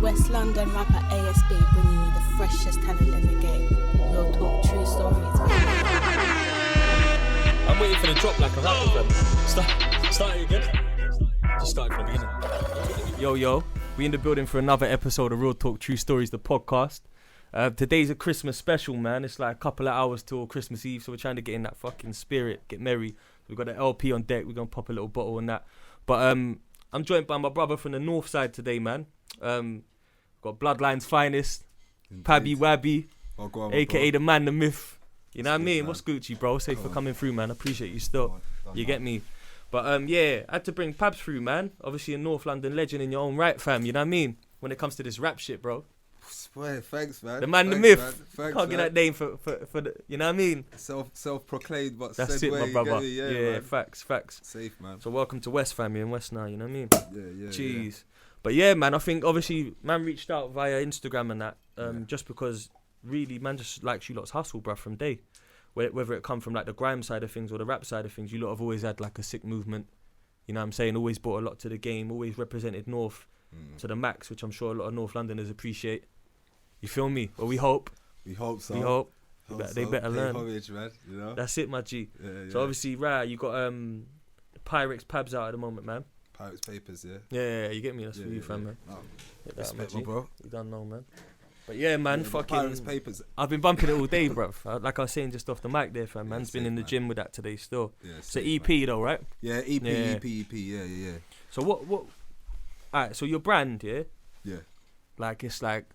West London rapper ASB, bringing you the freshest talent in the game. Real talk, true stories. I'm waiting for the drop like a rapper, fam. Start it again. Just start it from the beginning. Yo, we in the building for another episode of Real Talk, True Stories, the podcast. Today's a Christmas special, man. It's like a couple of hours till Christmas Eve, so we're trying to get in that fucking spirit, get merry. We've got an LP on deck. We're going to pop a little bottle and that. But I'm joined by my brother from the north side today, man. Got Bloodline's finest, Pabby Wabby, a.k.a. the man, the myth. You know what I mean? Man. What's Gucci, bro? Safe for coming through, man. I appreciate you still. You get me? But yeah, I had to bring Pabs through, man. Obviously a North London legend in your own right, fam. You know what I mean? When it comes to this rap shit, bro. Swear, thanks, man. The man, thanks, the myth. Thanks, can't get that name for the, you know what I mean? Self-proclaimed, but that's said it, way, my brother. Yeah, facts. Safe, man. So welcome to West, fam. You're in West now, you know what I mean? Yeah. Jeez. Yeah. But yeah, man, I think obviously man reached out via Instagram and that, just because really man just likes you lot's hustle, bruv, from day. Whether it come from like the grime side of things or the rap side of things, you lot have always had like a sick movement. You know what I'm saying? Always brought a lot to the game, always represented North to the max, which I'm sure a lot of North Londoners appreciate. You feel me? Well, we hope. We hope so. We hope. They better learn. Homage, man, you know? That's it, my G. Yeah. So obviously, you got Pyrex Pabs out at the moment, man. Pirates Papers, yeah. Yeah, you get me? That's for you, fam, man. Oh, respect, my bro. You don't know, man. But yeah, man, fucking Pirates Papers. I've been bumping it all day, bruv. Like I was saying just off the mic there, fam. Man's been in the gym with that today still. Yeah, it's an EP though, right? Yeah, EP, yeah. So what? Alright, so your brand, yeah? Yeah. Like it's like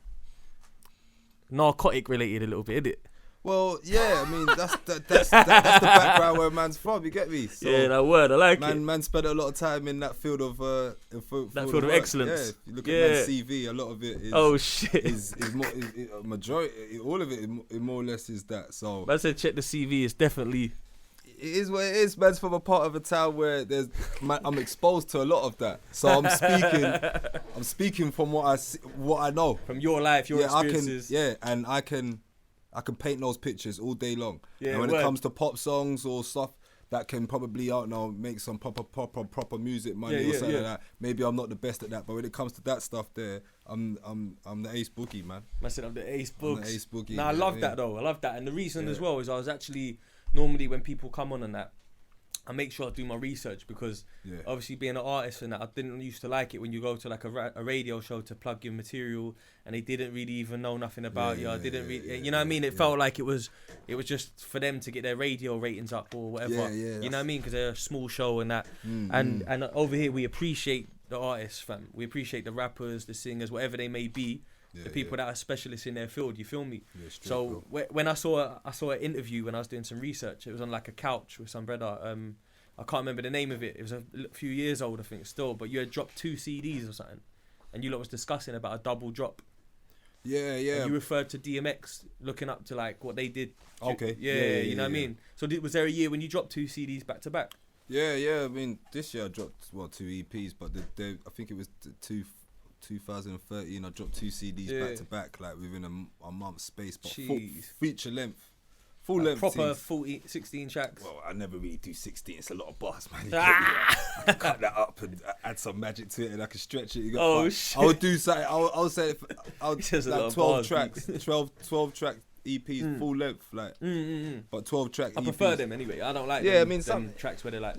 narcotic related a little bit, isn't it? Well, yeah, I mean that's the background where man's from. You get me? So, yeah, that word, I like it. Man spent a lot of time in that field of field of excellence. Yeah, if you look at man's CV, a lot of it is. Oh shit. Is majority, all of it more or less is that. So. I said check the CV. It's definitely. It is what it is. Man's from a part of a town where I'm exposed to a lot of that. So I'm speaking from what I know. From your life, your experiences. I can paint those pictures all day long. Yeah, and when it comes to pop songs or stuff that can probably, I don't know, make some proper music money or something like that. Maybe I'm not the best at that, but when it comes to that stuff there, I'm the ace boogie, man. I said I'm the ace boogie. I'm the ace boogie. Nah, I love that though. I love that. And the reason as well is I was actually, normally when people come on and that, I make sure I do my research because obviously being an artist and that, I didn't used to like it when you go to like a radio show to plug your material and they didn't really even know nothing about you. I didn't really, you know what I mean? It felt like it was just for them to get their radio ratings up or whatever. You know what I mean? Because they're a small show and that. And over here we appreciate the artists, fam. We appreciate the rappers, the singers, whatever they may be. The people that are specialists in their field, you feel me? Yeah, straight, so when I saw an interview when I was doing some research, it was on like a couch with some brother. I can't remember the name of it. It was a few years old, I think, still. But you had dropped 2 CDs or something, and you lot was discussing about a double drop. Yeah. And you referred to DMX, looking up to like what they did. Okay. Yeah, you know what I mean. So was there a year when you dropped 2 CDs back to back? Yeah. I mean, this year I dropped 2 EPs, but I think it was 2013. I dropped 2 CDs back to back, like within a month's space, but feature length. Full length. Proper 16 tracks. Well, I never really do 16. It's a lot of bars, man. I can cut that up and add some magic to it, and I can stretch it. Shit! I would do something. I would say like 12 tracks, 12 track EPs, full length, like. But 12 track. I prefer them anyway. I don't like. Them tracks where they're like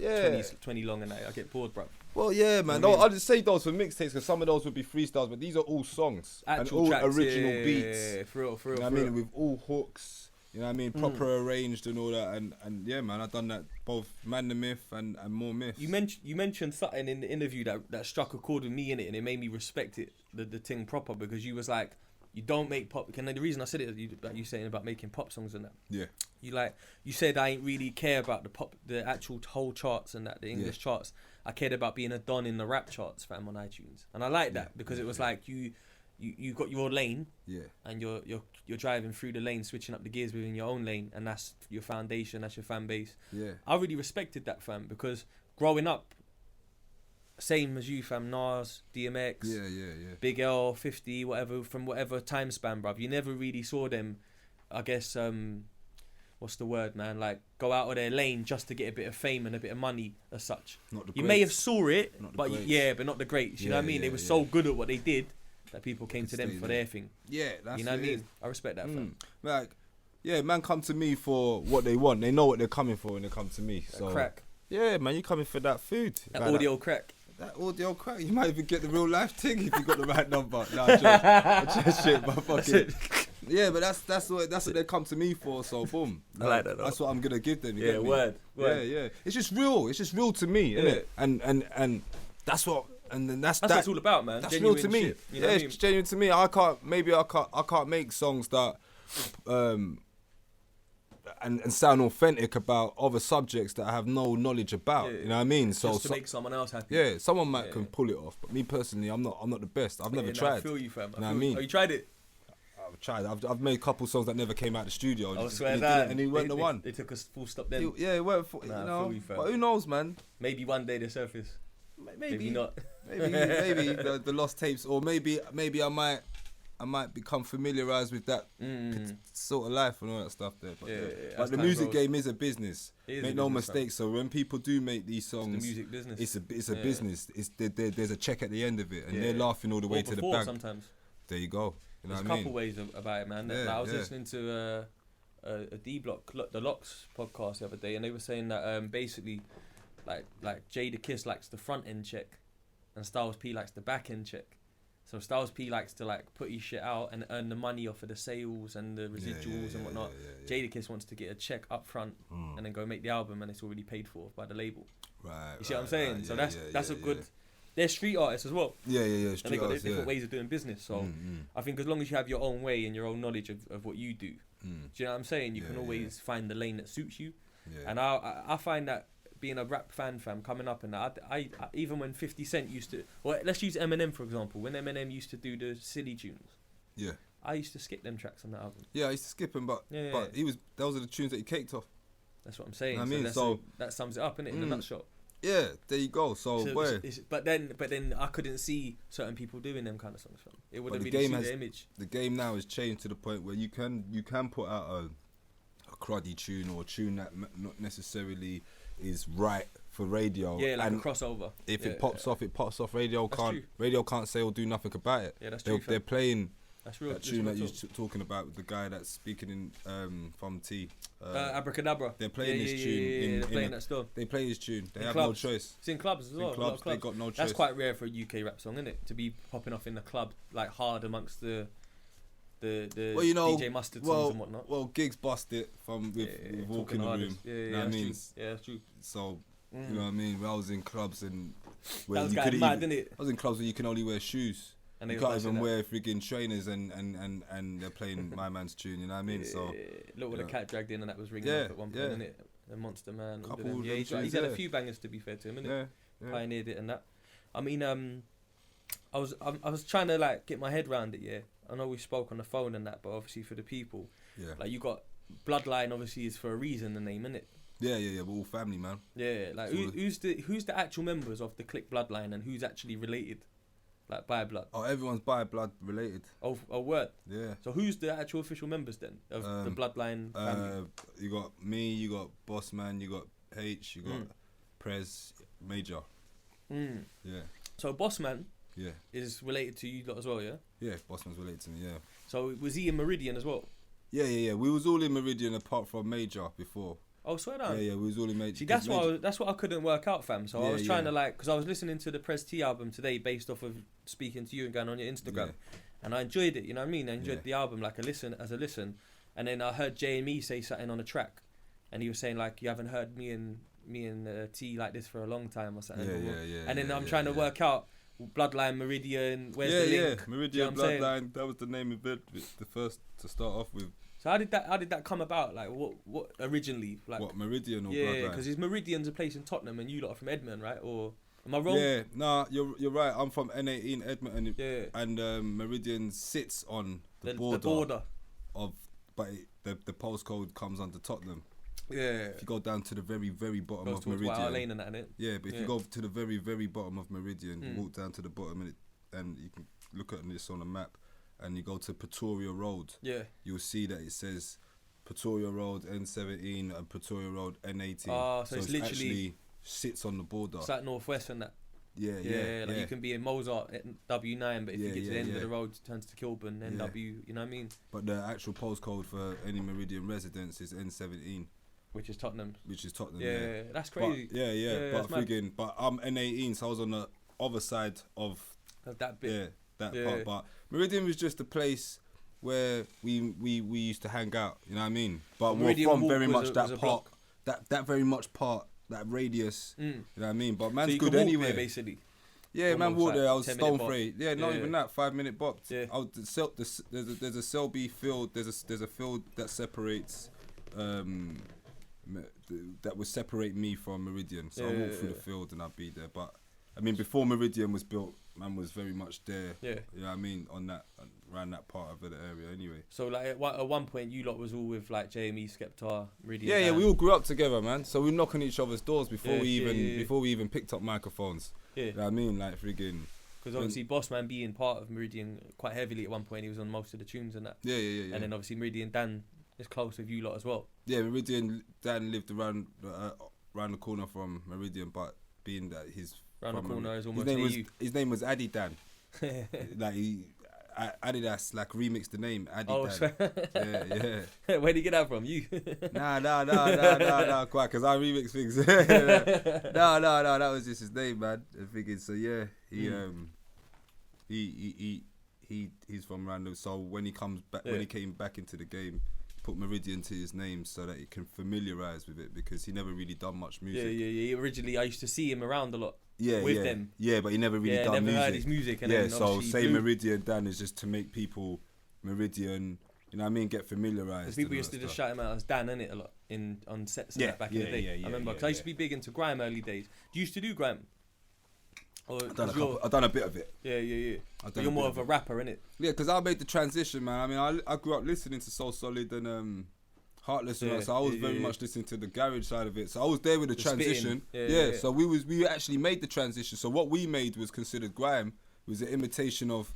20 long and that. I get bored, bro. Well, yeah, man. No, I'll just say those for mixtapes because some of those would be freestyles, but these are all songs actual and all tracks, original beats. Yeah, for real. You know what I mean? With all hooks. You know what I mean? Proper arranged and all that. And yeah, man, I've done that both Man the Myth and more myths. You mentioned something in the interview that struck a chord with me in it, and it made me respect it, the thing proper, because you was like, you don't make pop. And the reason I said it, you saying about making pop songs and that. Yeah. You said I ain't really care about the actual whole charts and that, the English charts. I cared about being a don in the rap charts, fam, on iTunes. And I like that because it was like you got your lane, and you're driving through the lane, switching up the gears within your own lane, and that's your foundation, that's your fan base. I really respected that, fam, because growing up, same as you, fam, Nas, DMX, Big L, 50, whatever, from whatever time span, bruv, you never really saw them, I guess, what's the word, man, like, go out of their lane just to get a bit of fame and a bit of money as such. You may have saw it, but not the greats, you know what I mean? They were so good at what they did that people came to them for their thing. Yeah, that's you know what I it mean. is. I respect that. Fam. Like, yeah, man, come to me for what they want. They know what they're coming for when they come to me. So Crack. yeah, man, you coming for that food. That like audio crack. That audio crack. You might even get the real life thing if you got the right number. Nah, just shit, but fucking. Yeah, but that's what they come to me for. So boom, I like that. That's what I'm gonna give them. You Yeah, get me? word. Yeah. It's just real. It's just real to me, innit? And that's what. And then that's what it's all about, man. That's Genuine real to me. shit, you know what I mean? It's genuine to me. I can't make songs that and sound authentic about other subjects that I have no knowledge about. You know what I mean? So just to make someone else happy. Yeah, someone can pull it off, but me personally, I'm not the best. I've never tried. I feel you, fam. You know what I mean? Oh, you tried it? I've tried. I've made a couple songs that never came out of the studio. I swear that. And he weren't the one. They took a full stop then. It weren't for, Nah, you know. feel you, fam. But who knows, man? Maybe one day they surface. Maybe not. maybe the lost tapes, or maybe I might become familiarised with that sort of life and all that stuff there. But, but the music game is a business. Make no mistake. So when people do make these songs, it's the music business. It's a business. There's a check at the end of it, and they're laughing all the way to the bank. Sometimes. There you go. You know There's what a couple ways about it, man. Yeah, like, I was listening to a D Block, the Locks podcast the other day, and they were saying that basically, like Jada Kiss likes the front end check, and Styles P likes the back end check. So Styles P likes to like put his shit out and earn the money off of the sales and the residuals and whatnot. Jada Kiss wants to get a check up front and then go make the album, and it's already paid for by the label. Right. You see what I'm saying? Right, so that's a good. They're street artists as well. Yeah. And they got different ways of doing business. So I think as long as you have your own way and your own knowledge of what you do, do you know what I'm saying? You can always find the lane that suits you. Yeah. And I find that being a rap fam coming up, and I even when 50 Cent used to, well, let's use Eminem for example. When Eminem used to do the silly tunes, I used to skip them tracks on that album. Yeah, I used to skip them, but those are the tunes that he caked off. That's what I'm saying. I mean, so that sums it up, innit, in a nutshell. Yeah, there you go. So but then I couldn't see certain people doing them kind of songs. It would have really suited the image. The game now has changed to the point where you can put out a cruddy tune or a tune that not necessarily is right for radio. Yeah, like a crossover. If it pops off, it pops off. Radio can't say or do nothing about it. Yeah, that's true. They're playing. That's real. That tune that you're talking about with the guy that's speaking in from T. Abracadabra. They're playing his tune. They're playing that stuff. They play his tune. They have no choice. It's in clubs as well. In clubs, they got no choice. That's quite rare for a UK rap song, isn't it? To be popping off in the club like hard amongst the well, you know, DJ Mustard songs and whatnot. Well, Gigs bust it with Walk in the Room. Yeah, that's true. So you know what I mean. When I was in clubs and where you could mad, didn't it? I was in clubs where you can only wear shoes. And you can't even wear friggin' trainers and they're playing my man's tune, you know what I mean? So look what the cat dragged in, and that was ringing up at one point, innit? The Monster Man. Yeah, he's had a few bangers, to be fair to him, innit? Yeah. Pioneered it and that. I mean, I was trying to like get my head around it. Yeah, I know we spoke on the phone and that, but obviously for the people, like you got Bloodline. Obviously, is for a reason the name, innit? Yeah. We're all family, man. Yeah, like who's the actual members of the clique Bloodline, and who's actually related? Like by blood. Oh, everyone's by blood related. Oh, word. Yeah. So who's the actual official members then of the Bloodline family? You got me, you got Bossman, you got H, you got Prez, Major. Yeah. So Bossman. Yeah. Is related to you lot as well, yeah. Yeah, Bossman's related to me, yeah. So was he in Meridian as well? Yeah. We was all in Meridian apart from Major before. Oh, swear down. Yeah, we was all in Major. See, that's what I couldn't work out, fam. So I was trying to like, because I was listening to the Prez T album today based off of speaking to you and going on your Instagram, and I enjoyed it. You know what I mean? I enjoyed the album like a listen, and then I heard J&Me say something on a track, and he was saying like, you haven't heard me and T like this for a long time or something. Yeah. And then I'm trying to work out Bloodline, Meridian. Where's the link? Yeah, Meridian, you know Bloodline. That was the name of it. The first to start off with. So how did that come about? Like what originally? Like what, Meridian or Bloodline? Yeah, because Meridian's a place in Tottenham, and you lot are from Edmonton, right? Or am I wrong? Yeah, nah, you're right. I'm from N18 Edmonton, and Meridian sits on the border of, but the postcode comes under Tottenham. Yeah. If you go down to the very, very bottom of Meridian. Lane and that, innit? Yeah, but if you go to the very, very bottom of Meridian, you walk down to the bottom and you can look at this on a map. And you go to Pretoria Road, you'll see that it says Pretoria Road N17 and Pretoria Road N18. So it's literally sits on the border. It's like northwest and that. Like you can be in Mozart at W9, but if you get to the end of the road, it turns to Kilburn, NW. You know what I mean? But the actual postcode for any Meridian residence is N17. Which is Tottenham. Yeah. That's crazy. But but I'm N18, so I was on the other side of that bit. Part. But Meridian was just a place where we used to hang out. You know what I mean? But Meridian we're from Walk very was much a that block. part. That very much part. That radius. You know what I mean? But man's so you good can walk anyway. there, basically. Yeah, man, walked there. I was 10-minute stone free. Yeah, not even that. 5-minute bop. Yeah. There's a Selby field. There's a field that separates. That would separate me from Meridian. So I walk through the field and I'd be there. But I mean, before Meridian was built, man was very much there. Yeah. You know what I mean? On that, around that part of the area anyway. So like at one point, you lot was all with like JME, Skepta, Meridian. Yeah, we all grew up together, man. So we knock on each other's doors before we even picked up microphones. Yeah. You know what I mean? Like friggin'. Because obviously Bossman being part of Meridian quite heavily at one point, he was on most of the tunes and that. Yeah. And then obviously Meridian Dan is close with you lot as well. Yeah, Meridian Dan lived around the corner from Meridian, but being that he's round the corner is almost his name was Addy Dan. Like Adidas like remixed the name Addy Dan. Yeah. Where'd he get that from? You? Nah, quite, because I remix things. No, that was just his name, man. I figured, so yeah, he's from random. So when he comes back, when he came back into the game, put Meridian to his name so that he can familiarise with it, because he never really done much music. Yeah. Originally, I used to see him around a lot. With them. Yeah, but he never really done music. Heard his music. And yeah, then so say Meridian Dan is just to make people Meridian, you know what I mean, get familiarised. People used to just shout him out as Dan, innit, a lot on sets and that back in the day. I remember, because I used to be big into grime early days. Do you used to do grime? I've done a bit of it. Yeah. But you're more of a rapper, innit? Yeah, because I made the transition, man. I mean, I grew up listening to Soul Solid and Heartless, so I was very much listening to the garage side of it. So I was there with the transition. So we actually made the transition. So what we made was considered grime. It was an imitation of,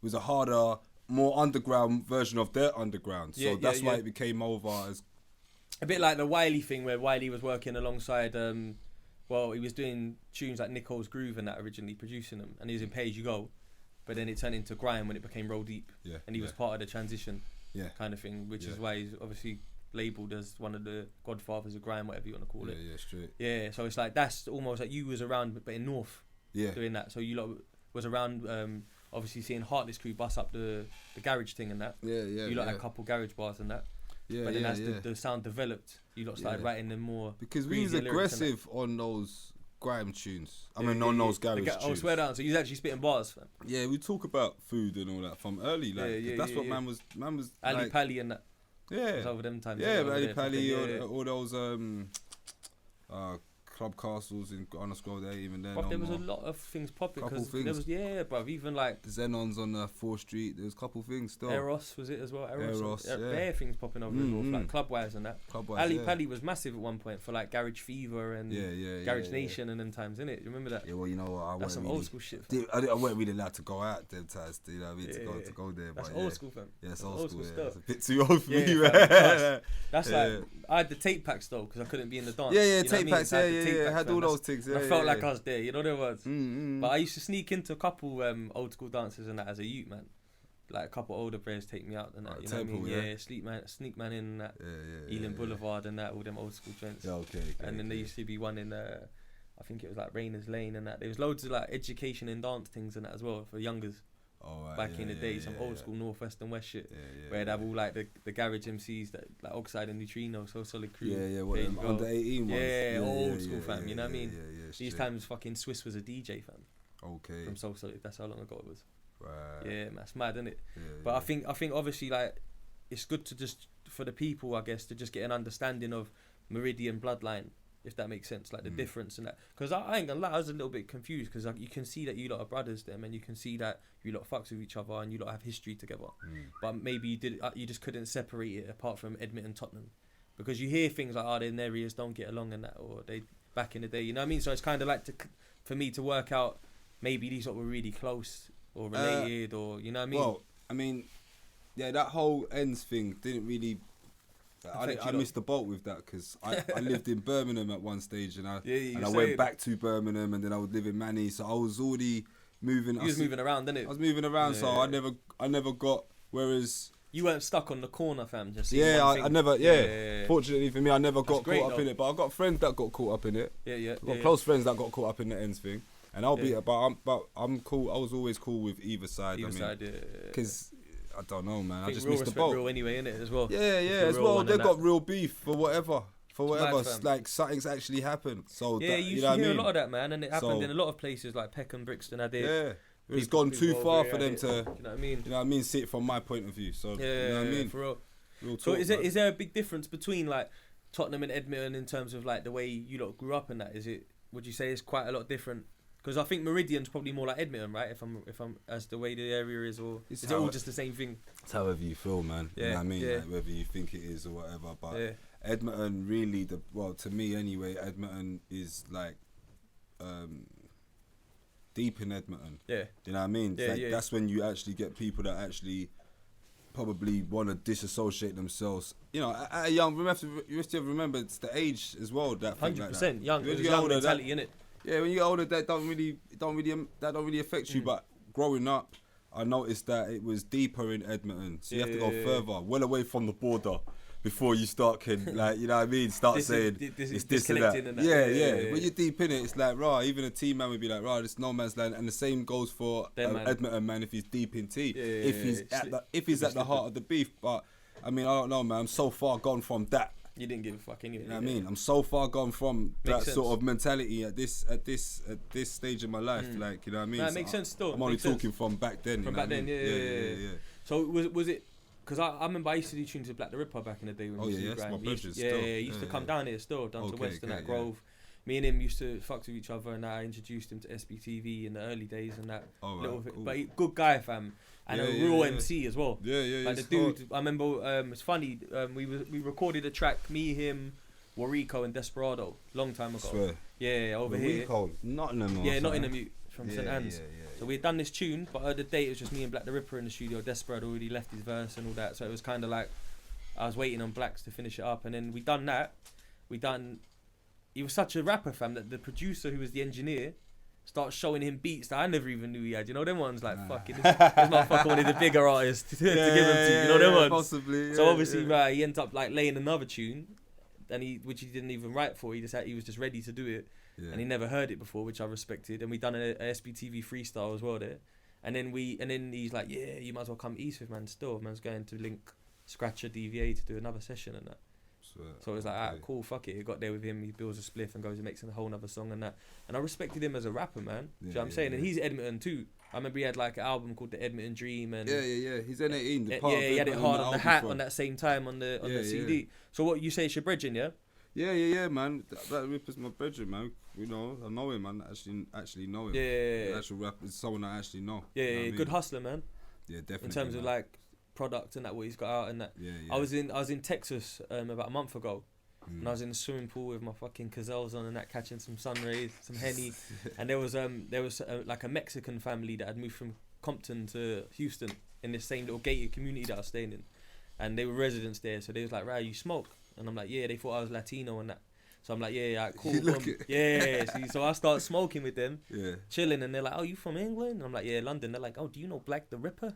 was a harder, more underground version of their underground. So that's why it became over as a bit like the Wiley thing, where Wiley was working alongside. He was doing tunes like Nicole's Groove and that, originally producing them, and he was in Pay As You Go, but then it turned into grime when it became Roll Deep, and he was part of the transition. Kind of thing, which is why he's obviously labelled as one of the godfathers of grime, whatever you want to call it. Yeah, straight. Yeah, so it's like, that's almost like you was around, but in North, doing that. So you lot was around, obviously seeing Heartless Crew bust up the garage thing and that. You lot had a couple garage bars and that. But then as the sound developed, you lot started writing them more. Because we was aggressive on those grime tunes. I mean, on those garage tunes. I swear down. So you was actually spitting bars, fam. Yeah, we talk about food and all that from early, like that's what man was. Ali like, Pally and that. Yeah. It was over them times. Yeah, but Ali Pally, all those Club Castles on the scroll there, even then. But there was a lot of things popping. Couple things. There was, bruv, even like Xenons on 4th Street. There was a couple things still. Eros was it as well? Eros, bare things popping over the north, like Clubwise and that. Ali Pally was massive at one point for like Garage Fever and Garage Nation and them times, innit? You remember that? Yeah, well, you know what? That's some old school shit. I weren't really allowed to go out them times, you know what I mean? To go there. That's but old school, fam. Yeah, it's old school stuff. It's a bit too old for me, man. That's like, I had the tape packs though, because I couldn't be in the dance. Tape packs, I had all those things. I felt like I was there, you know what it was. But I used to sneak into a couple old school dances and that as a youth, man. Like a couple older players take me out and that, you know what I mean? Sneak man in and that. Ealing Boulevard and that, all them old school joints. And then there used to be one in, I think it was like Rainer's Lane and that. There was loads of like education and dance things and that as well for youngers. Back in the day, some old school North West and West shit, where they'd have all like the garage MCs that like Oxide and Neutrino, So Solid Crew. Under 18 ones. Old school fam. You know what I mean? These times, fucking Swiss was a DJ fam. From So Solid. That's how long ago it was. Right. Yeah, man, it's mad, isn't it? But I think obviously like it's good to just for the people, I guess, to just get an understanding of Meridian Bloodline, if that makes sense, like the difference and that. Because I ain't gonna lie, I was a little bit confused, because like, you can see that you lot are brothers them, and you can see that you lot fucks with each other and you lot have history together. But maybe you just couldn't separate it apart from Edmonton, Tottenham, because you hear things like, their areas don't get along and that, or they back in the day, you know what I mean? So it's kind of like for me to work out maybe these lot were really close or related, or you know what I mean? Well, I mean, that whole ends thing didn't really I missed the boat with that because I lived in Birmingham at one stage and I saying went back to Birmingham and then I would live in Manny, so I was already moving. You was moving around, didn't it? I was moving around, Yeah, so yeah. I never got. Whereas You weren't stuck on the corner, fam. Just I never. Fortunately for me, I never got great, caught up in it. But I got friends that got caught up in it. Yeah. I got close friends that got caught up in the ends thing. And I'm cool. I was always cool with either side. Because I don't know, man. I just missed the boat. Real anyway, innit, as well. Yeah. As well, they got real beef for whatever. Like something's actually happened. So yeah, you should hear a lot of that, man, and it happened in a lot of places like Peckham, Brixton. It's gone too far for them to. You know what I mean? You know what I mean? See it from my point of view. So you know what I mean? For real. Real So talk, is there a big difference between like Tottenham and Edmonton in terms of like the way you lot grew up and that? Would you say it's quite a lot different? Because I think Meridian's probably more like Edmonton, right? If I'm as the way the area is, or is it all just the same thing? It's however you feel, man. Yeah, you know what I mean? yeah. Like, whether you think it is or whatever. But Edmonton really, to me anyway, Edmonton is like deep in Edmonton. Yeah. You know what I mean? That's when you actually get people that actually probably want to disassociate themselves. You know, at a young, you have to remember it's the age as well. 100% young. When It's you get young older, mentality, innit? Yeah, when you get older, that don't really affect you. But growing up, I noticed that it was deeper in Edmonton, so you have to go further, well away from the border, before you start like, you know what I mean, saying it's this and that. Yeah. When you're deep in it, it's like even a team man would be like this no man's land, and the same goes for Edmonton man if he's deep in tea. If he's at the heart of the beef. But I mean, I don't know, man. I'm so far gone from that. You didn't give a fuck anyway. You know what I mean? I'm so far gone from that sort of mentality at this stage of my life. Like, you know what I mean? That makes sense still. I'm only talking from back then. From back then, yeah. So was it? Because I remember I used to do tunes with Black the Ripper back in the day. When we used to do Grime. He used to come down here still, down to West and that Grove. Me and him used to fuck with each other, and I introduced him to SBTV in the early days and that. Cool. But good guy, fam, and a real MC as well. Like the dude, I remember. It's funny. We recorded a track, me, him, Warrico, and Desperado, long time ago. Swear. Yeah, over here. Warrico, Nottingham. Yeah, Nottingham from St Anne's. So we had done this tune, but at the day it was just me and Black the Ripper in the studio. Desperado already left his verse and all that, so it was kind of like I was waiting on Blacks to finish it up, and then we done that. He was such a rapper, fam, that the producer who was the engineer started showing him beats that I never even knew he had. You know them ones like fucking this motherfucker wanted the bigger artist to give him to. You know them ones. Possibly. So obviously, he ended up like laying another tune, and which he didn't even write for. He was just ready to do it. Yeah. And he never heard it before, which I respected. And we done a SBTV freestyle as well there. And then he's like, yeah, you might as well come east with man. Still, man's going to link Scratcher DVA to do another session and that. So it was like, cool, fuck it. He got there with him. He builds a spliff and goes and makes a whole other song and that. And I respected him as a rapper, man. Do you know what I'm saying? And he's Edmonton too. I remember he had like an album called The Edmonton Dream. And He's N18. He had it hard on the hat on that same time on the CD. Yeah. So what you say, it's your brethren, yeah? Yeah, man. That Ripper's my brethren, man. You know, I know him, man. Actually know him. Yeah. The actual rapper is someone I actually know. Yeah, good hustler, man. Yeah, definitely. In terms of like product and that, what he's got out and that. Yeah. I was in Texas about a month ago, and I was in the swimming pool with my fucking gazelles on and that, catching some sun rays, some Henny, and there was like a Mexican family that had moved from Compton to Houston in this same little gated community that I was staying in, and they were residents there, so they was like, right, you smoke? And I'm like, yeah. They thought I was Latino and that. So I'm like, yeah, cool. So I start smoking with them, chilling, and they're like, oh, you from England? And I'm like, yeah, London. They're like, oh, do you know Black the Ripper?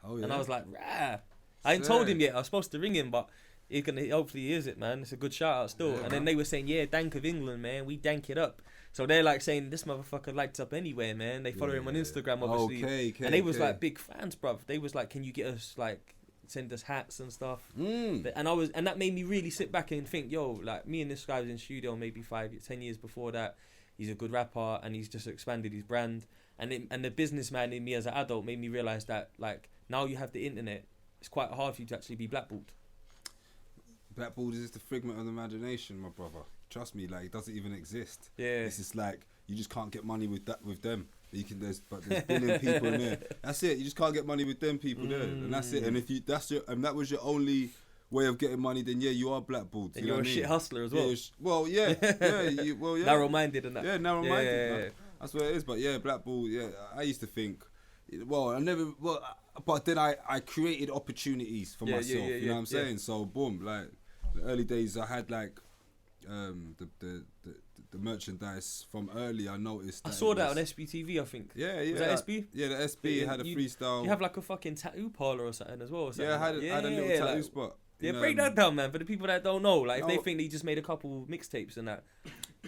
Oh, yeah. And I was like, rah. I ain't told him yet. I was supposed to ring him, but hopefully he is it, man. It's a good shout out still. And then they were saying, yeah, Dank of England, man. We dank it up. So they're like saying, this motherfucker lights up anywhere, man. They follow him on Instagram, obviously. Okay, and they was like big fans, bruv. They was like, can you get us like, send us hats and stuff. And that made me really sit back and think, yo, like me and this guy was in studio maybe 10 years before that. He's a good rapper and he's just expanded his brand. And the businessman in me as an adult made me realize that like now you have the internet, it's quite hard for you to actually be blackballed. Blackballed is just a figment of the imagination, my brother. Trust me, like it doesn't even exist. Yeah. It's just like you just can't get money with them. There's billion people in there. That's it. You just can't get money with them people there, and that's it. And if that was your only way of getting money, then you are blackballed. And you're a shit hustler as well. Yeah, Narrow-minded and that. Yeah, narrow-minded. Yeah. That's what it is. But yeah, blackball. Yeah, I used to think. But then I created opportunities for myself. You know what I'm saying? So boom, like the early days, I had like the merchandise from early. I noticed. I saw that on SBTV, I think. Yeah, yeah. Was that SB? Yeah, the SB had a freestyle. You have like a fucking tattoo parlor or something as well. Or something. Yeah, I had a little tattoo spot. Yeah, break that down, man. For the people that don't know, like if they think they just made a couple mixtapes and that,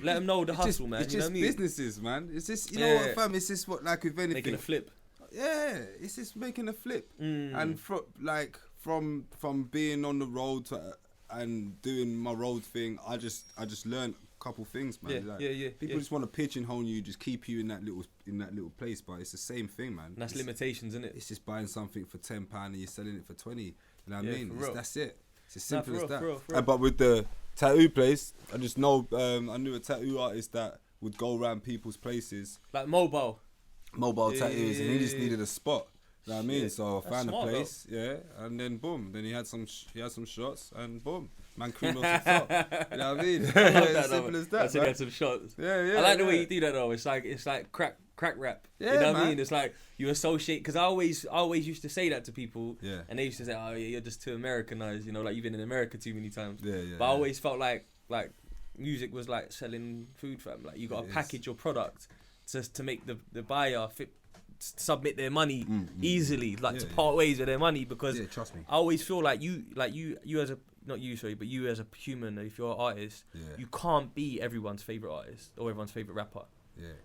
let them know the hustle, man. It's you know just what I mean? businesses, man. It's just, you know what, fam? It's just what, like with anything. Making a flip. Yeah, it's just making a flip. And from being on the road and doing my road thing, I just learned a couple things, man. People just want to pigeonhole you, just keep you in that little place, but it's the same thing, man. And that's limitations, isn't it? It's just buying something for £10 and you're selling it for 20. You know what I mean? That's it. It's as simple as that. But with the tattoo place, I just know I knew a tattoo artist that would go around people's places, like mobile tattoos, and he just needed a spot. You know what I mean? So I found a place, and then boom, then he had some shots, and boom, man creamed off the top. You know what I mean? I love that, simple as that. That's it, had some shots. Yeah. I like the way you do that though. It's like crack rap. Yeah, you know what man. I mean? It's like you associate, because I always used to say that to people, Yeah. and they used to say, "Oh, yeah, you're just too Americanized," you know, like you've been in America too many times. Yeah. But I always felt like music was like selling food, fam. Like you got to package your product to make the buyer submit their money easily, like to part ways with their money, because trust me. I always feel like you as a, not you, sorry, but you as a human, if you're an artist, you can't be everyone's favorite artist or everyone's favorite rapper.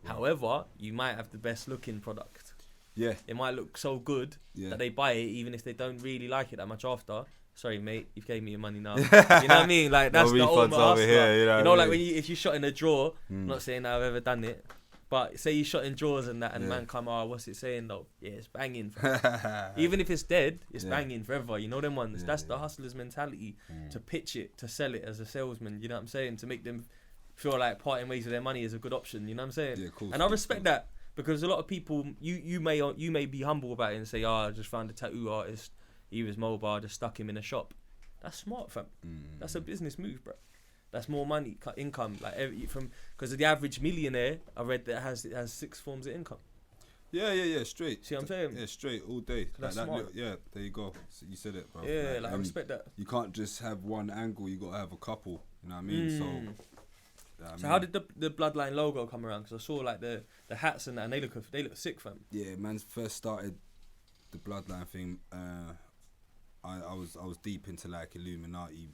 However, you might have the best looking product. Yeah. It might look so good that they buy it even if they don't really like it that much after. Sorry, mate, you gave me your money now. You know what I mean? Like that's the ultimate hustler. You know, like when if you shot in a drawer, I'm not saying that I've ever done it, but say you shot in drawers and that, and man come, what's it saying though? Yeah, it's banging. Even if it's dead, it's banging forever. You know them ones. That's the hustler's mentality, to pitch it, to sell it as a salesman. You know what I'm saying? To make them feel like parting ways with their money is a good option. You know what I'm saying? Yeah, cool. And I respect that, because a lot of people, you may be humble about it and say, I just found a tattoo artist. He was mobile. I just stuck him in a shop. That's smart, fam. That's a business move, bro. That's more money, income. Like because the average millionaire, I read that has 6 forms of income. Yeah, straight. See what I'm saying? Yeah, straight all day. That's smart. There you go. So you said it, bro. Yeah, like I respect that. You can't just have one angle. You got to have a couple. You know what I mean? So how did the Bloodline logo come around? Because I saw like the hats and that, and they look sick, fam. Yeah, man. First started the Bloodline thing. I was deep into like Illuminati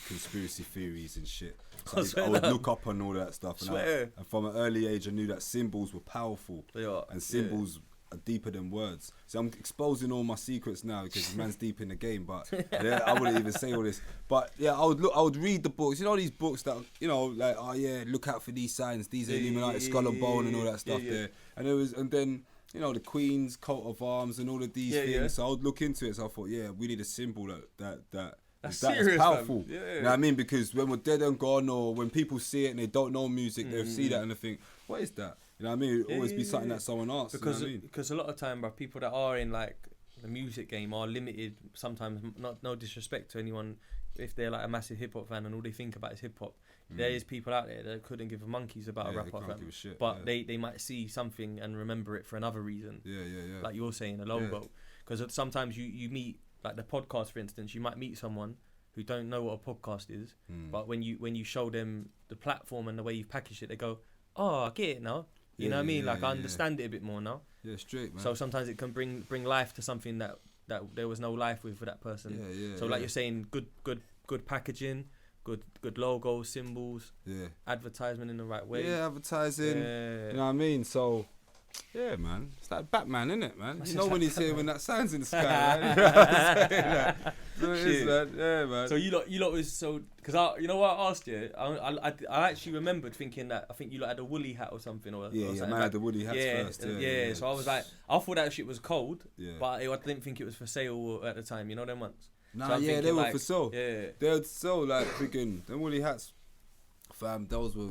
conspiracy theories and shit. So I would look up on all that stuff, and from an early age I knew that symbols were powerful. They are, and symbols are deeper than words. So I'm exposing all my secrets now because man's deep in the game. But I wouldn't even say all this. But yeah, I would read the books. You know these books that like look out for these signs. These are Illuminati, skull and bone, and all that stuff there. And then. The Queen's coat of arms and all of these things. Yeah. So I would look into it. So I thought, we need a symbol that's serious, powerful. Yeah. You know what I mean? Because when we're dead and gone, or when people see it and they don't know music, they'll see that and they think, what is that? You know what I mean? It'll always be something that someone asks. Because you know what I mean? Because a lot of time, bro, people that are in like the music game are limited. Sometimes, no disrespect to anyone, if they're like a massive hip hop fan and all they think about is hip hop. There is people out there that couldn't give a monkeys about a rapper, but they might see something and remember it for another reason. Yeah. Like you're saying, a logo. Because sometimes you meet, like the podcast, for instance, you might meet someone who don't know what a podcast is, but when you show them the platform and the way you've packaged it, they go, "Oh, I get it now." You know what I mean? Like I understand it a bit more now. Yeah, straight, man. So sometimes it can bring life to something that there was no life with for that person. So like you're saying, good packaging. Good logo, symbols, advertisement in the right way. Yeah, advertising. You know what I mean? So, yeah, man. It's like Batman, isn't it, man? You know when he's here when that sign's in the sky, right? You know what I'm saying? So it is, man. Yeah, man. So you lot was so, because you know what I asked you? I actually remembered thinking that I think you lot had a woolly hat or something. Or man had the woolly hats first. Yeah. So I was like, I thought that shit was cold, but I didn't think it was for sale at the time. You know them ones. Nah, so they were for sale. Yeah. They were so like freaking them woolly hats, fam. Those were.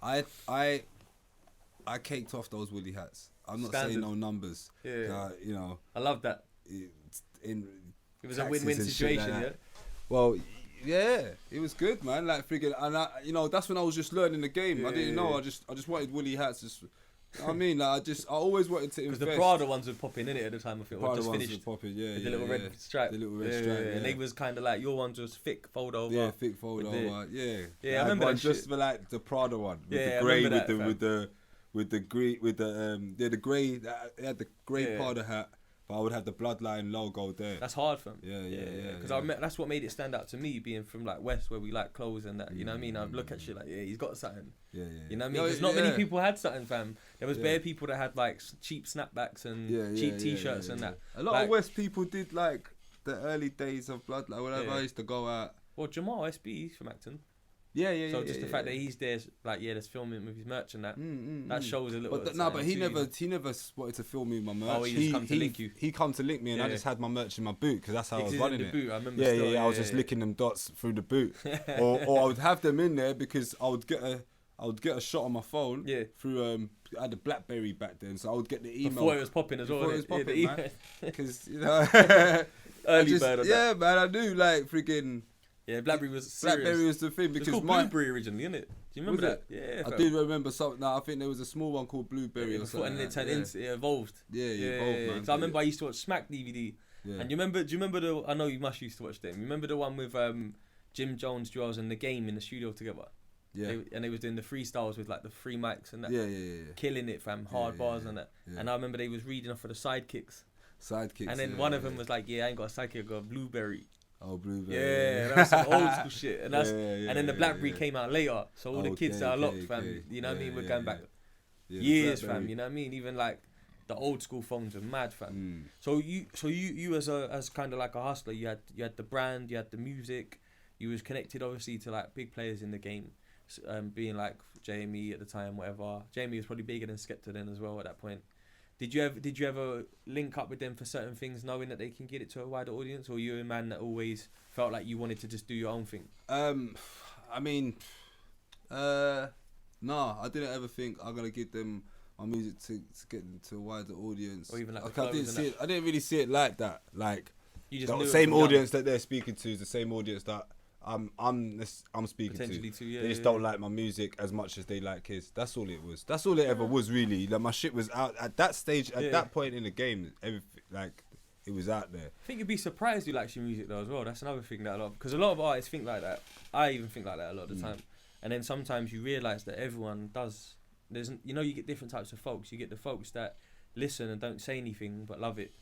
I caked off those woolly hats. I'm not saying no numbers. Yeah. I love that. It was a win-win situation, like Well, yeah, it was good, man. Like freaking, and that's when I was just learning the game. I didn't know. I just wanted woolly hats. Just I mean, like, I always wanted to invest. Because the Prada ones were popping in it at the time. I think Prada just ones finished. were popping, yeah, with the little red stripe. The little red stripe, yeah. And they was kind of like your ones was thick fold over. Yeah, thick fold over. Yeah. Yeah, I remember that just shit. for like the Prada one with Yeah, the grey I remember that, with the grey the grey. It had the grey Prada hat. But I would have the Bloodline logo there. That's hard, fam. Yeah. Because that's what made it stand out to me, being from like West, where we like clothes and that. You know what I mean? I look at shit like, he's got something. Yeah. You know what I mean? Because not many people had something, fam. There was bare people that had like cheap snapbacks and cheap t-shirts and that. A lot of West people did like the early days of Bloodline. Whenever I used to go out. Well, Jamal SB from Acton. Yeah. So just the fact that he's there, like, there's filming with his merch and that, that shows a little. But but he never wanted to film me with my merch. Oh, he come to link you. He come to link me, and I just had my merch in my boot because that's how I was running it. Boot, I remember. I was just licking them dots through the boot, or I would have them in there because I would get a shot on my phone. Through I had a BlackBerry back then, so I would get the email before it was popping as well. Before it was popping, man. Because early bird. Yeah, man, I knew like freaking. Yeah, BlackBerry was serious. BlackBerry was the thing because it was called Blueberry originally, innit? Do you remember that? Yeah, I do remember something. No, I think there was a small one called Blueberry or something. And it turned into, it evolved. Yeah, man. Because I remember I used to watch Smack DVD. Yeah. And do you remember the? I know you must used to watch them. You remember the one with Jim Jones, Jules, and the game in the studio together? Yeah. And they was doing the freestyles with like the free mics and that. Yeah. Killing it, fam. Hard bars and that. Yeah. And I remember they was reading off of the sidekicks. And then one of them was like, I ain't got a sidekick, I got a Blueberry. Oh, Blueberry. Yeah, that was some old school shit. And and then the BlackBerry came out later. So all the kids that are locked, fam, you know what I mean? We're going back years, fam, you know what I mean? Even like the old school phones are mad, fam. So you as kind of like a hustler, you had the brand, you had the music, you was connected obviously to like big players in the game, being like Jamie at the time, whatever. Jamie was probably bigger than Skepta then as well at that point. Did you ever link up with them for certain things, knowing that they can get it to a wider audience, or you a man that always felt like you wanted to just do your own thing? I mean, no, I didn't ever think I'm gonna give them my music to get them to a wider audience. Or even like I didn't really see it like that. Like you just the same audience that they're speaking to is the same audience that I'm speaking to. They just don't like my music as much as they like his. That's all it was. That's all it ever was, really. Like my shit was out at that stage, at that point in the game. Everything, like, it was out there. I think you'd be surprised who likes your music though as well. That's another thing that because a lot of artists think like that. I even think like that a lot of the time. And then sometimes you realise that everyone does. You get different types of folks. You get the folks that listen and don't say anything but love it.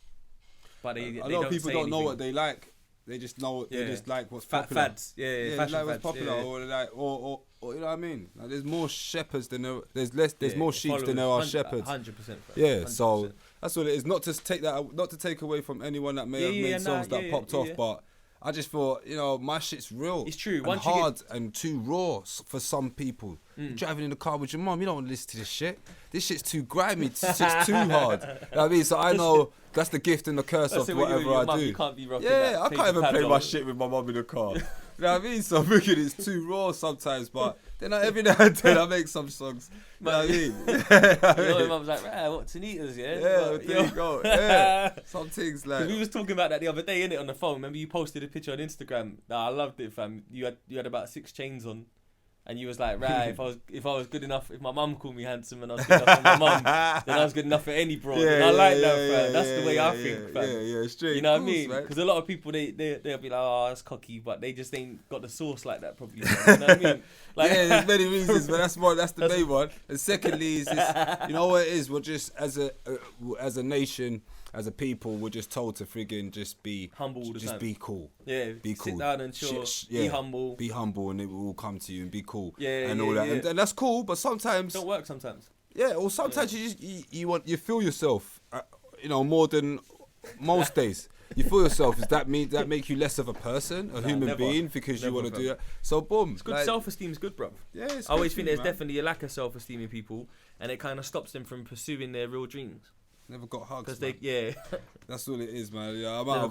But a lot of people don't know what they like. They just know. They just like what's popular. Fads. Yeah, fashion like what's popular, or like, or you know what I mean. Like, there's more shepherds than there's more sheep than there are shepherds. 100%. Yeah, 100%. So that's what it is. Not to take away from anyone that may have made songs that popped off, but I just thought, my shit's real. It's true. And hard and too raw for some people. Driving in the car with your mum, you don't want to listen to this shit. This shit's too grimy. This shit's too hard. You know what I mean? So I know that's the gift and the curse of whatever I do. You can't be rocking that. I can't even play my shit with my mum in the car. You know what I mean? So I'm thinking it's too raw sometimes, but then every now and then I make some songs. You know what I mean? Your mum's like, what, Tanitas, yeah? Yeah, there you go. Yeah. Some things like... We was talking about that the other day, innit, on the phone. Remember you posted a picture on Instagram? Nah, I loved it, fam. You had about 6 chains on. And you was like, if I was good enough, if my mum called me handsome and I was good enough for my mum, then I was good enough for any bro. And I like that, fam. That's the way I think, fam. Yeah, straight. You know what I mean? Because a lot of people, they'll be like, oh, that's cocky, but they just ain't got the sauce like that, probably. You know what I mean? Like, there's many reasons, but that's the main one. And secondly, is you know what it is? We're just, as a nation, as a people, we're just told to friggin' just be humble all the time. Just be cool. Yeah, be cool. Sit down and chill. Be humble. Be humble, and it will all come to you. And be cool. And all that. And that's cool, but sometimes don't work. Sometimes. Yeah, or sometimes you feel yourself. More than most days. You feel yourself. Does that make you less of a person, a human being, because you want to do that? So boom. It's good. Self-esteem is good, bruv. Yeah, it's I always think there's definitely a lack of self-esteem in people, and it kind of stops them from pursuing their real dreams. Never got hugs. Because that's all it is, man. Yeah, I might have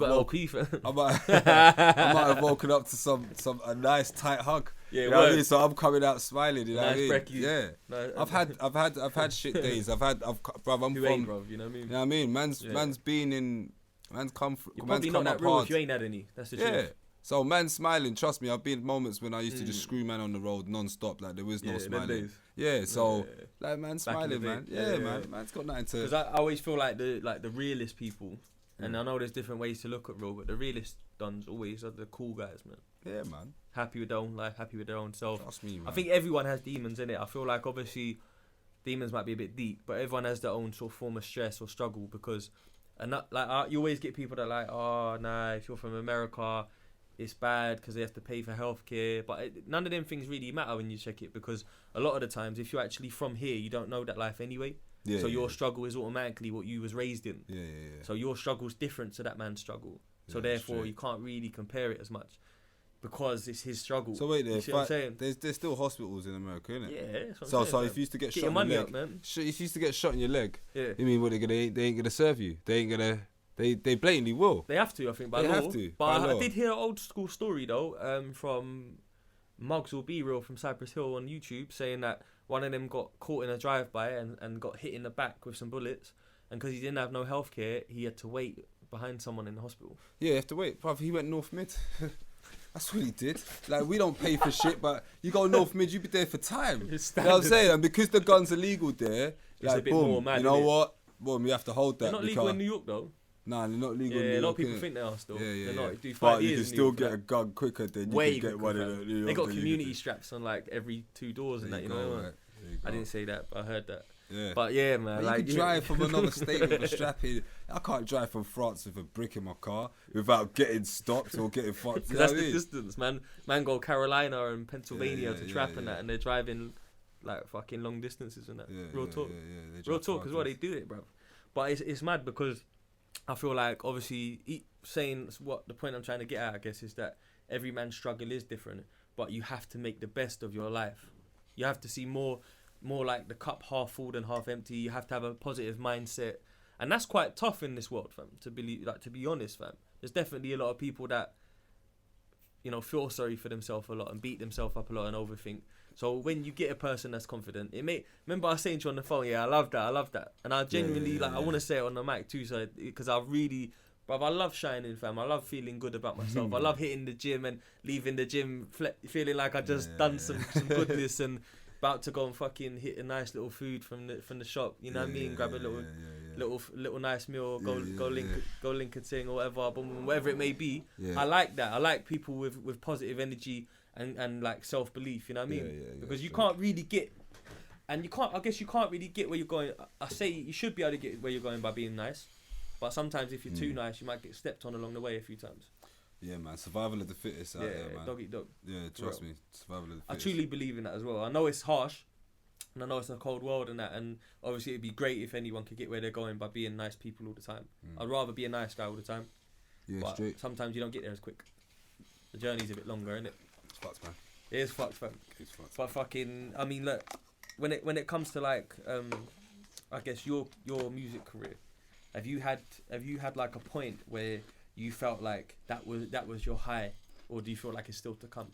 woken up to a nice tight hug. Yeah, you know what I mean? So I'm coming out smiling. You know what I mean? Brekkie. Yeah. No, I've had shit days. Bruv, I'm from. Bruv, you know what I mean? You know what I mean? Man's been in. Man's come. You're probably not that real if you ain't had any. That's the truth. So man smiling, trust me, I've been moments when I used to just screw man on the road non-stop, like there was no smiling. Yeah, so like man smiling, man. Yeah, man. Man's got nothing to. Because I always feel like the realist people, and I know there's different ways to look at real, but the realist dons always are the cool guys, man. Yeah, man. Happy with their own life, happy with their own self. Trust me, man. I think everyone has demons in it. I feel like obviously demons might be a bit deep, but everyone has their own sort of form of stress or struggle because, and that, like you always get people that are like, oh nah, if you're from America, it's bad because they have to pay for healthcare. But none of them things really matter when you check it, because a lot of the times, if you're actually from here, you don't know that life anyway. Yeah, so your struggle is automatically what you was raised in. Yeah. So your struggle's different to that man's struggle. So therefore, you can't really compare it as much because it's his struggle. So wait, what I'm saying? There's still hospitals in America, isn't it? Yeah. That's what I'm saying, so if you used to get shot in your leg, up, man. If you used to get shot in your leg, you mean what they ain't gonna serve you? They ain't gonna. They blatantly will. They have to, I think, by law. They have to. But I did hear an old school story though, from Muggs or B Real from Cypress Hill on YouTube, saying that one of them got caught in a drive-by and got hit in the back with some bullets, and because he didn't have no healthcare, he had to wait behind someone in the hospital. Yeah, you have to wait. Bruv, he went North Mid. That's what he did. Like, we don't pay for shit, but you go North Mid, you be there for time. You know what I'm saying? And because the gun's illegal there, it's like, a bit boom, more mad, you know what? Boom, you have to hold that. They're not legal in New York, though. Nah, they're not legal in New York. Yeah, a lot of people think they are still. They're not. Do 5 but years you can still get a gun quicker than you can get one in New York. They got community straps on, like, every 2 doors and that, you know? Right. I didn't say that, but I heard that. Yeah. But yeah, man. Like, you can drive from another state with a strap in. I can't drive from France with a brick in my car without getting stopped or getting fucked. That's the distance, man. Man go Carolina and Pennsylvania to trap and that, and they're driving like fucking long distances and that. Real talk. Real talk as well. They do it, bro. But it's mad because I feel like obviously saying what the point I'm trying to get at, I guess, is that every man's struggle is different, but you have to make the best of your life. You have to see more like the cup half full than half empty. You have to have a positive mindset, and that's quite tough in this world, fam. To be honest, fam. There's definitely a lot of people that, you know, feel sorry for themselves a lot and beat themselves up a lot and overthink. So when you get a person that's confident, remember I was saying to you on the phone, I love that, and I genuinely I want to say it on the mic too, so because I really, bruv, I love shining, fam. I love feeling good about myself. I love hitting the gym and leaving the gym feeling like I just done some goodness and about to go and fucking hit a nice little food from the shop, you know what I mean? Grab a little nice meal, go link a thing or whatever, whatever it may be. I like that. I like people with positive energy and like self belief, you know what I mean? Because you can't really get, and I guess you can't really get where you're going. I say you should be able to get where you're going by being nice, but sometimes if you're too nice, you might get stepped on along the way a few times. Yeah, man. Survival of the fittest out there, man. Dog eat dog. Yeah, trust me. Survival of the fittest. I truly believe in that as well. I know it's harsh, and I know it's a cold world and that, and obviously it'd be great if anyone could get where they're going by being nice people all the time. I'd rather be a nice guy all the time. Yeah, but straight. Sometimes you don't get there as quick. The journey's a bit longer, isn't it? It's fucked, man. It is fucked, fam. It's fucked. But fucking, I mean, look, when it comes to like, I guess your music career, have you had like a point where you felt like that was your high, or do you feel like it's still to come?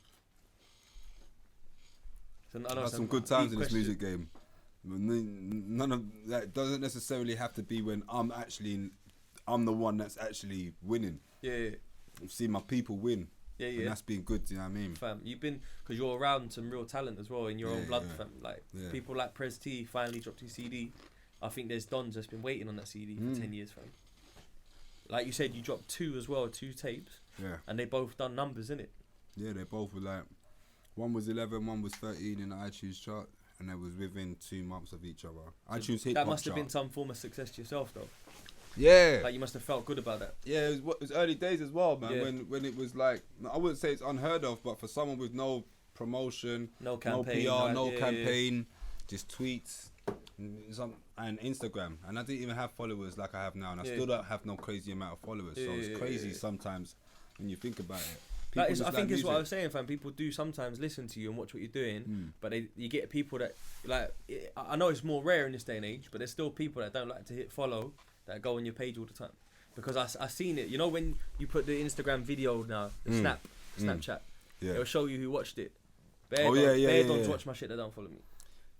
So I had some good times in this music game. None of that doesn't necessarily have to be when I'm the one that's actually winning. Yeah. I've seen my people win. Yeah. And that's been good, you know what I mean? Fam, you've been, because you're around some real talent as well in your own blood, fam. Like, people like Prez finally dropped his CD. I think there's Dons that's been waiting on that CD for 10 years, fam. Like you said, you dropped 2 as well, 2 tapes. Yeah. And they both done numbers, innit? Yeah, they both were like, one was 11, one was 13 in the iTunes chart, and it was within 2 months of each other. iTunes hit that must have been some form of success to yourself, though. Yeah. Like, you must have felt good about that. Yeah, it was early days as well, man, when it was like, I wouldn't say it's unheard of, but for someone with no promotion, no campaign, no PR, campaign, just tweets and Instagram, and I didn't even have followers like I have now, and I still don't have no crazy amount of followers, so it's crazy sometimes when you think about it. I think it's what I was saying, fam. People do sometimes listen to you and watch what you're doing, but you get people that, like, I know it's more rare in this day and age, but there's still people that don't like to hit follow that go on your page all the time, because I seen it. You know when you put the Instagram video now, the Snapchat, it'll show you who watched it. Don't watch my shit, they don't follow me.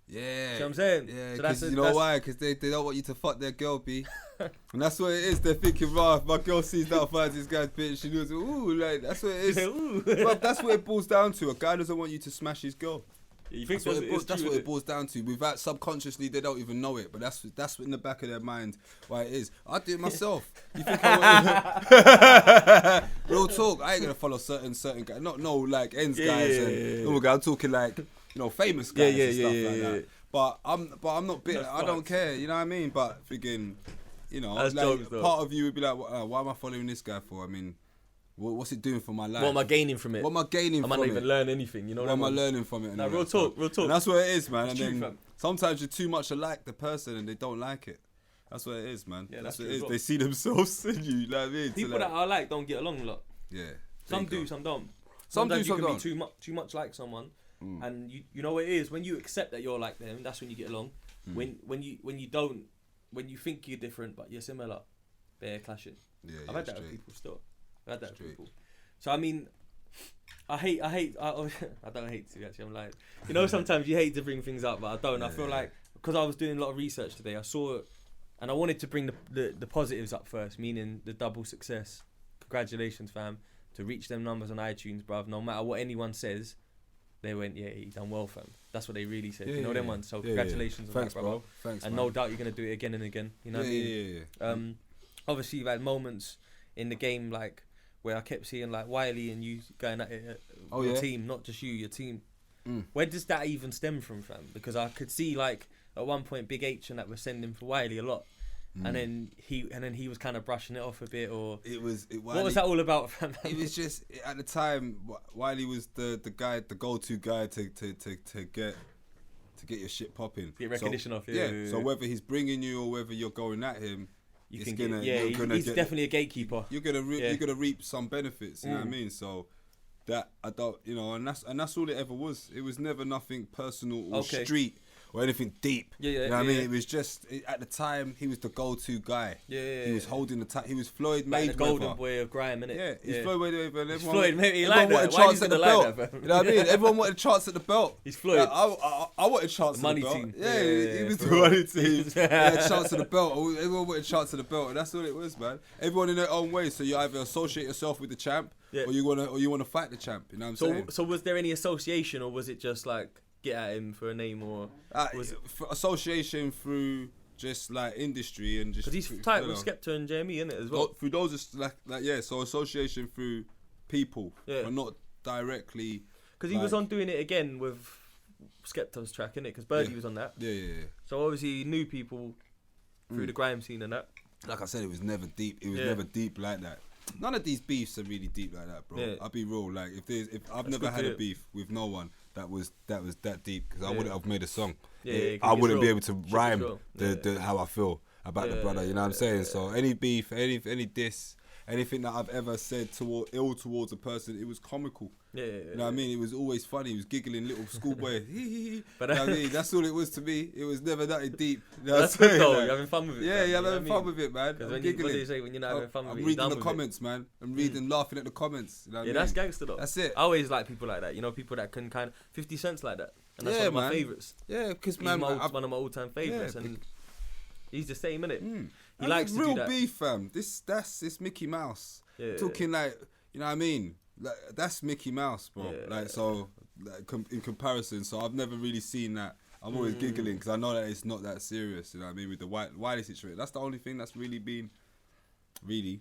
Yeah. See what I'm saying? Yeah, so because you know why? Because they don't want you to fuck their girl, B. And that's what it is. They're thinking, right, if my girl sees that finds this guy's bitch, she knows, ooh, like, that's what it is. But that's what it boils down to. A guy doesn't want you to smash his girl. Yeah, you think that's what it boils down to. Without subconsciously, they don't even know it. But that's in the back of their mind why it is. I do it myself. You think I want real talk? I ain't gonna follow certain guys. Not no like ends guys and normal guys. I'm talking like famous guys and stuff like that. But I'm not bitter. I don't care. You know what I mean? But freaking, that's like, jokes, though. part of you would be like, why am I following this guy for? I mean, what's it doing for my life? What am I gaining from it? What am I gaining from it? I might not even learn anything, you know what am I learning from it? And real talk. And that's what it is, man. It's and true, then fam. sometimes you're too much alike the person and they don't like it. That's what it is, man. Yeah, that's that's what it is. true. They see themselves in you, you know what I mean? People that I like don't get along a lot. Yeah. Some do, some don't. Some do, Sometimes some you can don't. be too much like someone, and you know what it is. When you accept that you're like them, that's when you get along. When you don't, when you think you're different but you're similar, they're clashing. Yeah, I've had that with straight. people still. I've had that with Straight. people. So I mean, I don't hate to actually. I'm like, sometimes you hate to bring things up, but I don't. I feel like because I was doing a lot of research today, I saw it, and I wanted to bring the positives up first, meaning the double success. Congratulations, fam, to reach them numbers on iTunes, bruv. No matter what anyone says, they went, yeah, he done well, fam. That's what they really said. Them ones. So congratulations on Thanks, that, bro. Thanks, and man. no doubt you're gonna do it again and again. You know what I mean? Obviously, you've had moments in the game like where I kept seeing like Wiley and you going at it, your team, not just you, your team. Where does that even stem from, fam? Because I could see like at one point Big H and that was sending for Wiley a lot. And then he was kind of brushing it off a bit, or what was that all about, fam? It was just at the time Wiley was the guy, the go-to guy to get your shit popping, get recognition off. So whether he's bringing you or whether you're going at him, he's definitely a gatekeeper. You're gonna reap some benefits. You know what I mean? So that I don't, and that's all it ever was. It was never nothing personal or street or anything deep. You know what I mean? It was just at the time he was the go-to guy. He was holding the he was Floyd Mayweather. The golden boy of grime, innit? Yeah, he's Floyd Mayweather. He's Floyd Mayweather. Everyone wanted a chance at the belt. You know what I mean? Everyone wanted a chance at the belt. He's Floyd. I wanted a chance at the belt. Team. Yeah, he was the money team. He had a chance at the belt. Everyone wanted a chance at the belt, and that's all it was, man. Everyone in their own way. So you either associate yourself with the champ, or you wanna fight the champ. You know what I'm saying? So was there any association, or was it just like get at him for a name, or was it association through just like industry and just because he's tight with Skepta and JME, isn't it, as well? Through those so association through people, but not directly. Because he was on doing it again with Skepta's track, innit? Because Birdie was on that. Yeah. So obviously he knew people through the grime scene and that. Like I said, it was never deep. It was never deep like that. None of these beefs are really deep like that, bro. Yeah. I'll be real. Like if I've never had a beef with no one that was that deep, because I wouldn't have made a song. I wouldn't be able to rhyme the how I feel about the brother. You know what I'm saying? So any beef, any diss, anything that I've ever said ill towards a person, it was comical. You know what I mean? It was always funny. He was giggling, little schoolboy. But you know what I mean? That's all it was to me. It was never that deep. You know that's good though. Like, you're having fun with it. Yeah, you're having fun with it, man. Because when you're not having fun with it, I'm reading the comments, man. I'm reading, laughing at the comments. You know what I mean? That's gangster though. That's it. I always like people like that. People that can kind of 50 Cent's like that. And that's one of my favourites. Yeah, because man, one of my all-time favourites, and he's the same, innit? He likes to do that. Real beef, fam. This Mickey Mouse. Talking like, you know what I mean? Like, that's Mickey Mouse, bro. In comparison, so I've never really seen that. I'm always giggling because I know that it's not that serious. You know what I mean? With the Wiley situation, that's the only thing that's really been, I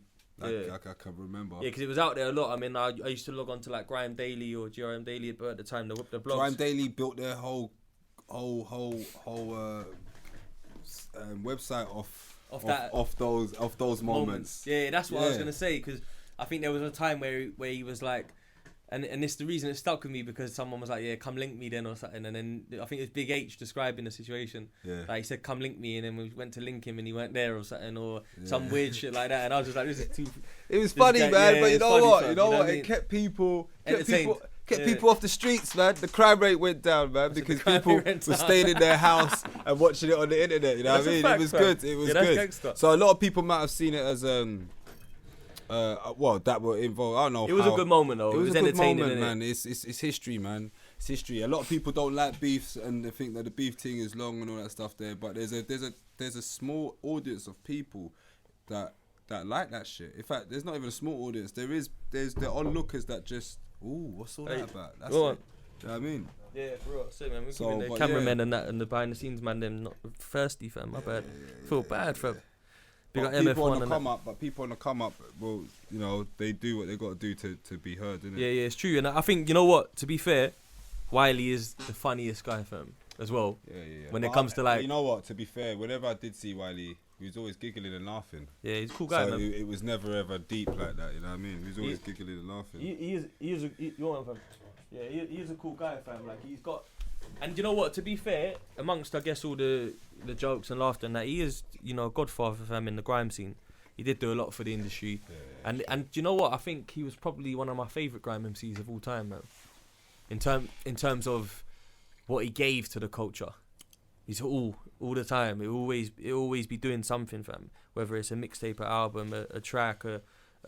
can remember. Yeah, because it was out there a lot. I mean, I used to log on to like Grime Daily or GRM Daily, but at the time the blogs. Grime Daily built their whole website off those moments. Yeah, that's what I was gonna say, because I think there was a time where he was like, and it's the reason it stuck with me, because someone was like, yeah, come link me then or something, and then I think it was Big H describing the situation. Like he said, come link me, and then we went to link him and he weren't there or something, or some weird shit like that, and I was just like, this is too. It was funny, man, but you know what? You know what? It kept people off the streets, man. The crime rate went down, man, because people were staying in their house and watching it on the internet. You know what I mean? It was good. It was good. Gangster. So a lot of people might have seen it as that were involved. I don't know. It was a good moment though. It was a good moment, man. It's history, man. it's history. A lot of people don't like beefs and they think that the beef thing is long and all that stuff there. But there's a small audience of people that like that shit. In fact, there's not even a small audience. There's the onlookers that just, what's all that about? That's it. You know what I mean? Yeah, for real. So, man, we're giving the cameramen and that and the behind the scenes man them not thirsty, fam. My bad. Feel bad, fam. But people on the come up, well, you know, they do what they got to do to be heard, innit? Yeah, it's true. And I think, you know what, to be fair, Wiley is the funniest guy, fam, as well. Yeah. When it comes to like... You know what, to be fair, whenever I did see Wiley, he was always giggling and laughing. Yeah, he's a cool guy, so man. It was never ever deep like that, you know what I mean? He was always giggling and laughing. He is a cool guy, fam. Like, he's got... And you know what, to be fair, amongst, I guess, all the jokes and laughter and that, he is, you know, godfather, fam, in the grime scene. He did do a lot for the industry. Yeah. And you know what, I think he was probably one of my favourite grime MCs of all time, man. In terms of what he gave to the culture. He's all the time. It always be doing something, fam. Whether it's a mixtape, an album, a track, a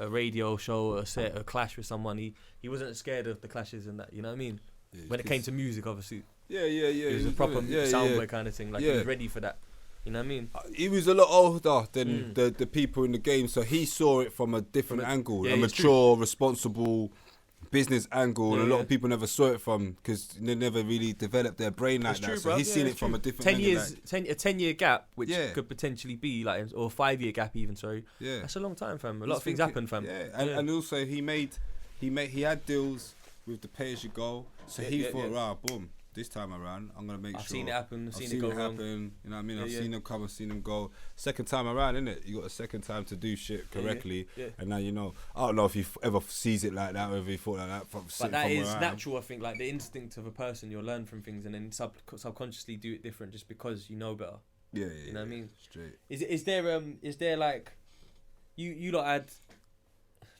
radio show, a set, a clash with someone. He wasn't scared of the clashes and that, you know what I mean? Yeah, when it came to music, obviously. Yeah. He was a proper soundboy kind of thing. Like, he was ready for that. You know what I mean? He was a lot older than the people in the game, so he saw it from a different angle. A mature, responsible business angle. And a lot of people never saw it from, because they never really developed their brain like that. So he's seen it from a different angle. A 10-year gap, which could potentially be like, or a 5-year gap even, sorry. Yeah. That's a long time, fam. A lot of things happen, fam. Yeah. And also he had deals with the pay as you go. So he thought, boom. This time around, I'm gonna make sure. I've seen it happen. I've seen it go wrong. You know what I mean? I've seen them come. I've seen them go. Second time around, innit? You got a second time to do shit correctly, and now you know. I don't know if he ever sees it like that, or if he thought like that. But that is natural. I think, like, the instinct of a person, you'll learn from things, and then subconsciously do it different just because you know better. Yeah. You know what I mean? Straight. Is there like, you lot had.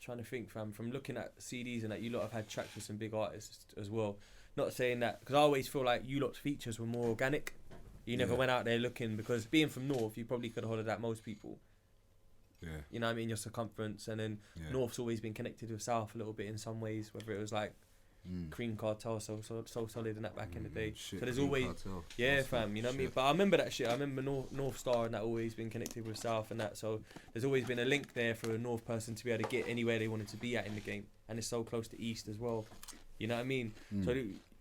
Trying to think, fam. From looking at CDs and that, you lot have had tracks with some big artists as well. Not saying that, because I always feel like you lot's features were more organic. You never went out there looking, because being from North, you probably could have hollered at most people. Yeah. You know what I mean? Your circumference, and then North's always been connected with South a little bit in some ways, whether it was like Cream Cartel, so solid and that back in the day. Shit, so there's always, fam, you know what I mean? But I remember that shit. I remember North Star and that always been connected with South and that. So there's always been a link there for a North person to be able to get anywhere they wanted to be at in the game, and it's so close to East as well. You know what I mean? So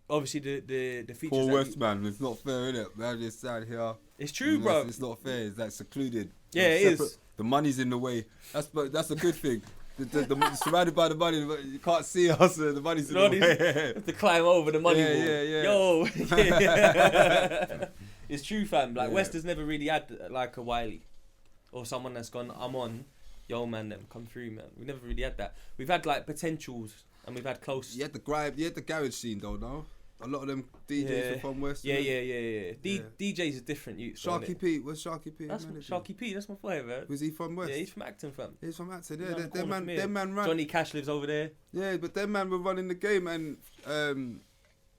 obviously the features. Poor West, man. It's not fair, innit? Man, this side here. It's true, bro. It's not fair. It's like secluded. Yeah, it is. The money's in the way. That's a good thing. The surrounded by the money, you can't see us. The money's in the way. Have to climb over the money wall. Yeah. Yo. It's true, fam. Like, West has never really had like a Wiley or someone that's gone, I'm on. Yo, man, them come through, man. We never really had that. We've had like potentials. And we've had close. You had the Grime, you had the garage scene though, no? A lot of them DJs were from West. Yeah. DJs is different. Sharky P, where's Sharky P? That's Sharky P, that's my boy, man. Was he from West? Yeah, he's from Acton, fam. He's from Acton, yeah. Them man ran. Johnny Cash lives over there. Yeah, but them man were running the game, and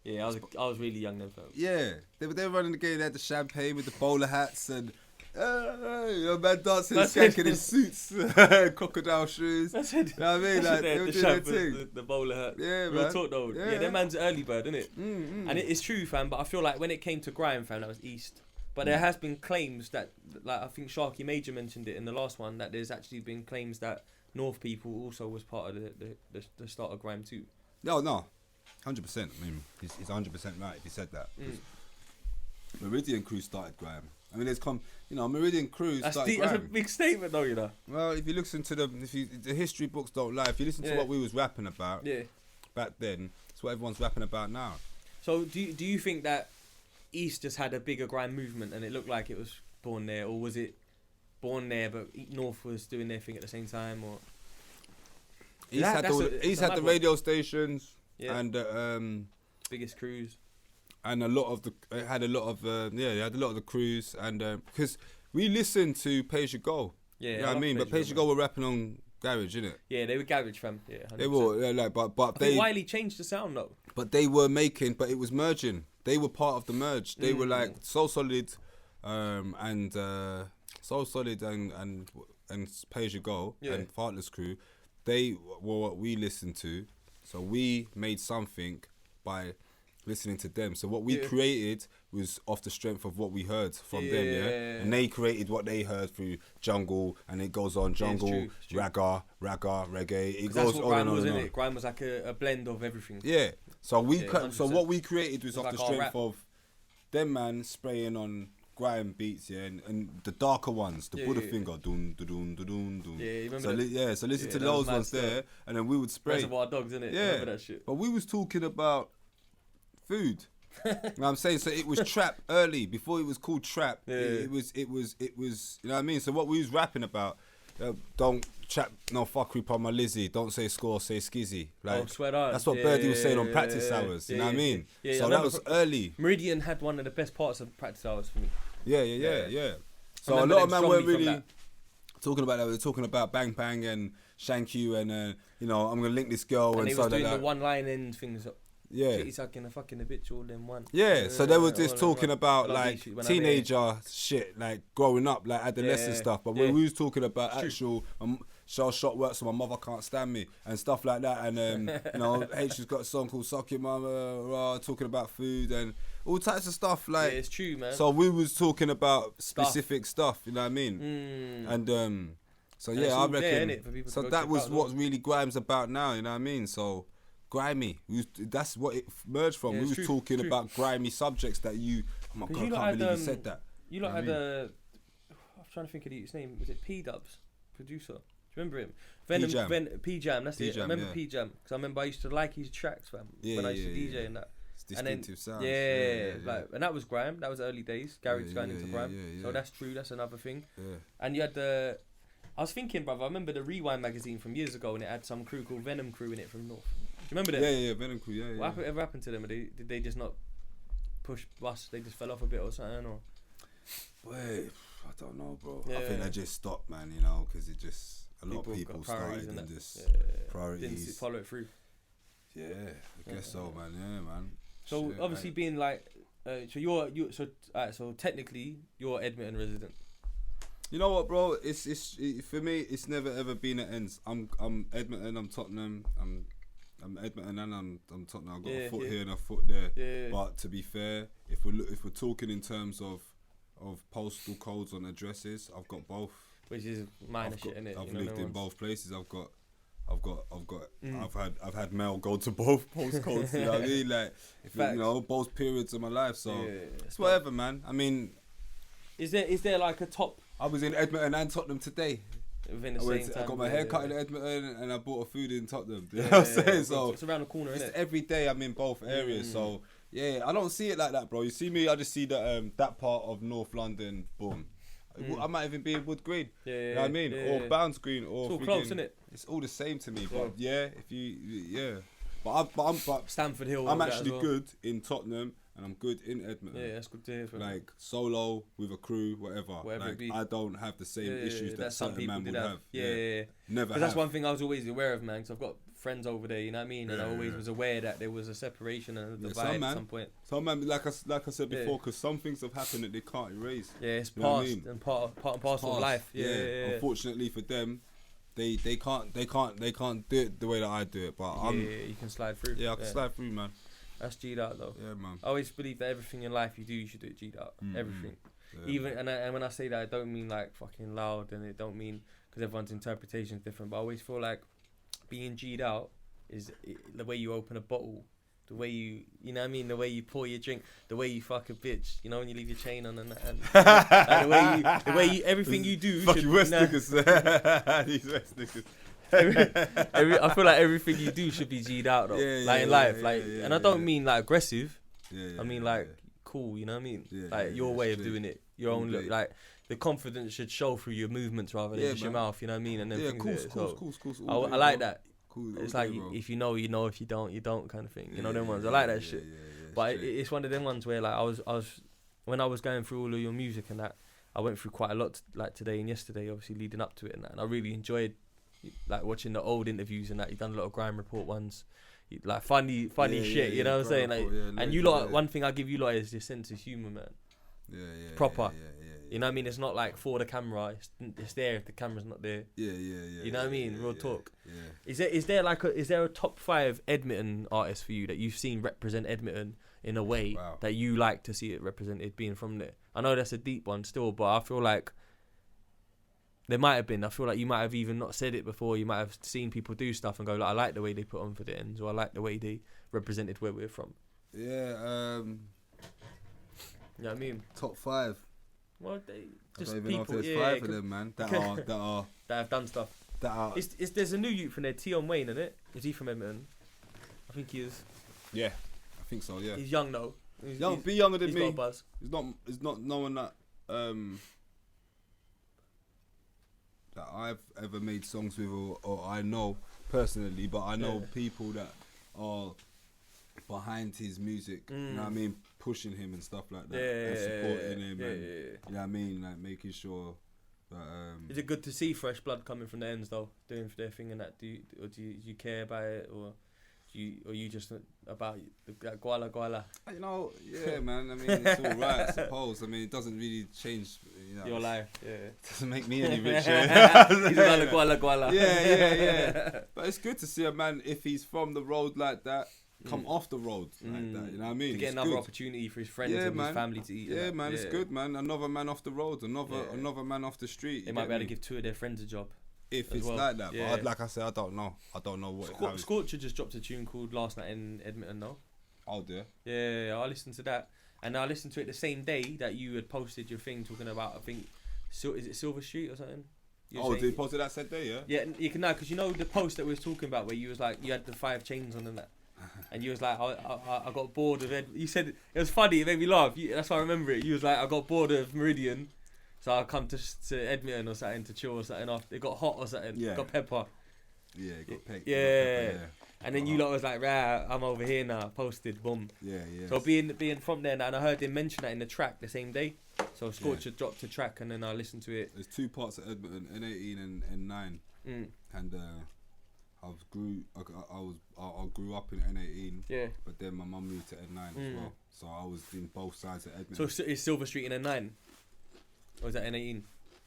yeah, I was really young then, fam. Yeah, they were running the game. They had the champagne with the bowler hats and. Your man dancing, skanking in suits, crocodile shoes. That's it. You know what I mean? Like, they were doing their thing. The bowler hat. Yeah, Real man. talk though. Yeah, that man's early bird, isn't it? And it's true, fam. But I feel like when it came to grime, fam, that was East. But there has been claims that, like, I think Sharky Major mentioned it in the last one, that there's actually been claims that North people also was part of the start of grime too. No, 100%. I mean, he's 100% right if he said that. Meridian crew started grime. I mean, Meridian crew started grime. That's a big statement, though, you know. Well, if you listen to the history books don't lie. If you listen to what we was rapping about back then, it's what everyone's rapping about now. So, do you think that East just had a bigger grime movement and it looked like it was born there, or was it born there but North was doing their thing at the same time, or? East had the radio stations and biggest crews. And had a lot of the crews, and because we listened to Pay As You Go, you know what I mean. But Pay As You Go were rapping on garage, innit? Yeah, they were garage, fam. Yeah, 100%. They were, but I think Wiley changed the sound though. But they were but it was merging. They were part of the merge. They were like So Solid, and Pay As You Go and Fartless Crew. They were what we listened to, so we made something by listening to them. So what we created was off the strength of what we heard from them, and they created what they heard through jungle, and it goes on jungle, it's true. ragga, reggae. It That's goes what on Grime and on was, and innit? on. Grime was like a blend of everything. Yeah. So so 100%. what we created was off like the our strength rap. of them man spraying on Grime beats, and the darker ones, the Buddha finger, dun dun dun dun dun dun. Yeah, you remember so that? so listen to that those was mad ones stuff. there, and then we would spray. Reservoir Dogs, innit? Yeah, Remember that shit? but we was talking about food. You know what I'm saying? So it was trap early, before it was called trap. Yeah. It was, you know what I mean? So what we was rapping about, don't chat no fuckery upon my Lizzie, don't say score, say skizzy. Like, swear down. that's what Birdie was saying on practice hours, you know what I mean? Yeah, so I that was early. Meridian had one of the best parts of practice hours for me. Yeah. So a remember lot of them men weren't strongly from really that. talking about that. We were talking about Bang Bang and Shank You and, you know, I'm going to link this girl And and they stuff was like doing that. the one line end things. Yeah. Titty sucking a fucking a bitch all in one. Yeah, so they were just all in talking one. about I love like these shit when I teenager shit, like growing up, like adolescent Yeah, stuff. But yeah. when we was talking about actual shell shot work, so my mother can't stand me and stuff like that, and you know, H has got a song called "Suck Your Mama," talking about food and all types of stuff. Like, Yeah, it's true, man. so we was talking about specific stuff, you know what I mean? And so And yeah, it's I all there, reckon. innit, for people to So go that check was out, what though. really Grime's about now, you know what I mean? So. Grimy, that's what it merged from. Yeah, We it's was true, talking true. about grimy subjects that you. Oh my god, I can't believe you said that. You lot know had what I I'm trying to think of his name. Was it P Dubs, producer? Do you remember him? Venom, P Jam. That's it. I P-Jam, remember yeah. P Jam because I remember I used to like his tracks, fam. Yeah, when I used to yeah, DJ and that. It's And then, distinctive sounds. yeah, like, and that was Grime. That was early days. Garage going into Grime. yeah. So that's true. That's another thing. Yeah. And you had I was thinking, brother. I remember the Rewind magazine from years ago, and it had some crew called Venom Crew in it from North. Do you remember that? Yeah, Venom Crew, yeah. What ever happened to them? Did they just not push bus? They just fell off a bit or something? Or Wait, I don't know, bro. Yeah. I think they just stopped, man, you know, because it just, a lot of People people got priorities started and and that. just didn't priorities. follow it through. Yeah, I guess so, man. Yeah, man. So Shit, obviously man. being like, so technically you're Edmonton resident. You know what, bro? For me, it's never ever been at ends. I'm Edmonton. I'm Tottenham. I'm Edmonton and I'm Tottenham. I've got a foot here and a foot there. Yeah. But to be fair, if we're talking in terms of postal codes on addresses, I've got both. Which is minor shit, innit? I've You know, lived no in one's- both places. I've had mail go to both postcodes. You know what I mean? Like, you know, both periods of my life. So it's whatever, man. I mean, is there like a top I was in Edmonton and Tottenham today. within the same time? I got my hair cut in Edmonton and I bought a food in Tottenham. You know Yeah, what I'm saying? So it's around the corner, just innit? every day I'm in both areas. So yeah, I don't see it like that, bro. You see me, I just see that part of North London. Boom. I might even be in Wood Green. You know what I mean? Or Bounds Green. Or It's all close, isn't it? It's all the same to me. But yeah, But Stanford Hill. I'm all that actually as well. good in Tottenham and I'm good in Edmonton. Yeah, that's good to hear. Like solo with a crew, whatever. Whatever it be. I don't have the same issues that some certain people man did would have. have. Yeah. Never. Because that's one thing I was always aware of, man. Because I've got friends over there, you know what I mean, and I always Yeah. was aware that there was a separation and a Yeah, divide some at some point. Some man, like I said before, because some things have happened that they can't erase. Yeah, it's You know what I past mean? and part and parcel of life. Yeah. Unfortunately for them, they can't do it the way that I do it. But You can slide through. I can slide through, man. That's G'd out though. Yeah, man. I always believe that everything in life you do, you should do it G'd out. Everything. Yeah, Even and when I say that, I don't mean like fucking loud, and it don't mean because everyone's interpretation is different. But I always feel like being G'd out is the way you open a bottle, the way you know what I mean, the way you pour your drink, the way you fuck a bitch, you know, when you leave your chain on and like the way you everything you do. Fuck should, you, West you know, niggas. These West niggas. I feel like everything you do should be G'd out though, like in life, and I don't mean like aggressive. I mean like cool, you know what I mean? Like your way of doing it, your own look, like the confidence should show through your movements rather than just your mouth, you know what I mean? And then cool. I like that. It's like if you know, you know. If you don't, you don't, kind of thing. You know them ones. I like that shit. But it's one of them ones where like I was when I was going through all of your music and that, I went through quite a lot like today and yesterday, obviously leading up to it and that, and I really enjoyed like watching the old interviews and that. You've done a lot of Grime Report ones, like funny shit. You know what I'm saying? Like, and you lot, one thing I give you lot is your sense of humour, man. Proper. You know what I mean? It's not like for the camera. It's there if the camera's not there. Yeah. You know what I mean? Real talk. Is there a top 5 Edmonton artist for you that you've seen represent Edmonton in a way that you like to see it represented being from there? I know that's a deep one still, but I feel like there might have been. I feel like you might have even not said it before. You might have seen people do stuff and go, like, I like the way they put on for the ends, or I like the way they represented where we're from. Yeah. You know what I mean? Top 5. Well, they just I don't even people. know if there's 5 of them, man. That have done stuff. There's a new youth from there, Tion Wayne, isn't it? Is he from Edmonton? I think he is. Yeah, I think so. Yeah. He's young though. He's younger than me. Got a buzz. He's not no one that that I've ever made songs with or I know personally, but I know people that are behind his music. You know what I mean? Pushing him and stuff like that, and supporting him. You know what I mean? Like making sure. Is it good to see fresh blood coming from the ends though, doing their thing and that? Do you care about it, or you just about that guala? You know, yeah, man. I mean, it's all right, I suppose. I mean, it doesn't really change, you know, your life. Yeah, it doesn't make me any richer. He's about the guala. Yeah. But it's good to see a man, if he's from the road like that, come off the road like that. You know what I mean? To get another opportunity for his friends and his family to eat. Yeah, man, it's good, man. Another man off the road, another man off the street. They might be able to give 2 of their friends a job. If it's like that, but like I said, I don't know what. Scorcher just dropped a tune called Last Night in Edmonton, though. Oh dear. Yeah, I listened to that, and I listened to it the same day that you had posted your thing talking about. I think, is it Silver Street or something? Did you post it that said day? Yeah. Yeah, you can now because you know the post that we was talking about where you was like you had the 5 chains on and that. And you was like, I got bored of it. You said it was funny. It made me laugh. That's why I remember it. You was like, I got bored of Meridian, so I come to Edmonton or something to chill or something. Off. It got hot or something. Yeah. Got pepper. Yeah, it got pegged. Yeah. And then you lot was like, right, I'm over here now. Posted, boom. Yeah. So being from there now, and I heard him mention that in the track the same day. So Scorcher dropped the track, and then I listened to it. There's 2 parts of Edmonton, N18 and N9, and I grew up in N18. Yeah. But then my mum moved to N9 as well, so I was in both sides of Edmonton. So is Silver Street in N9, or is that N18?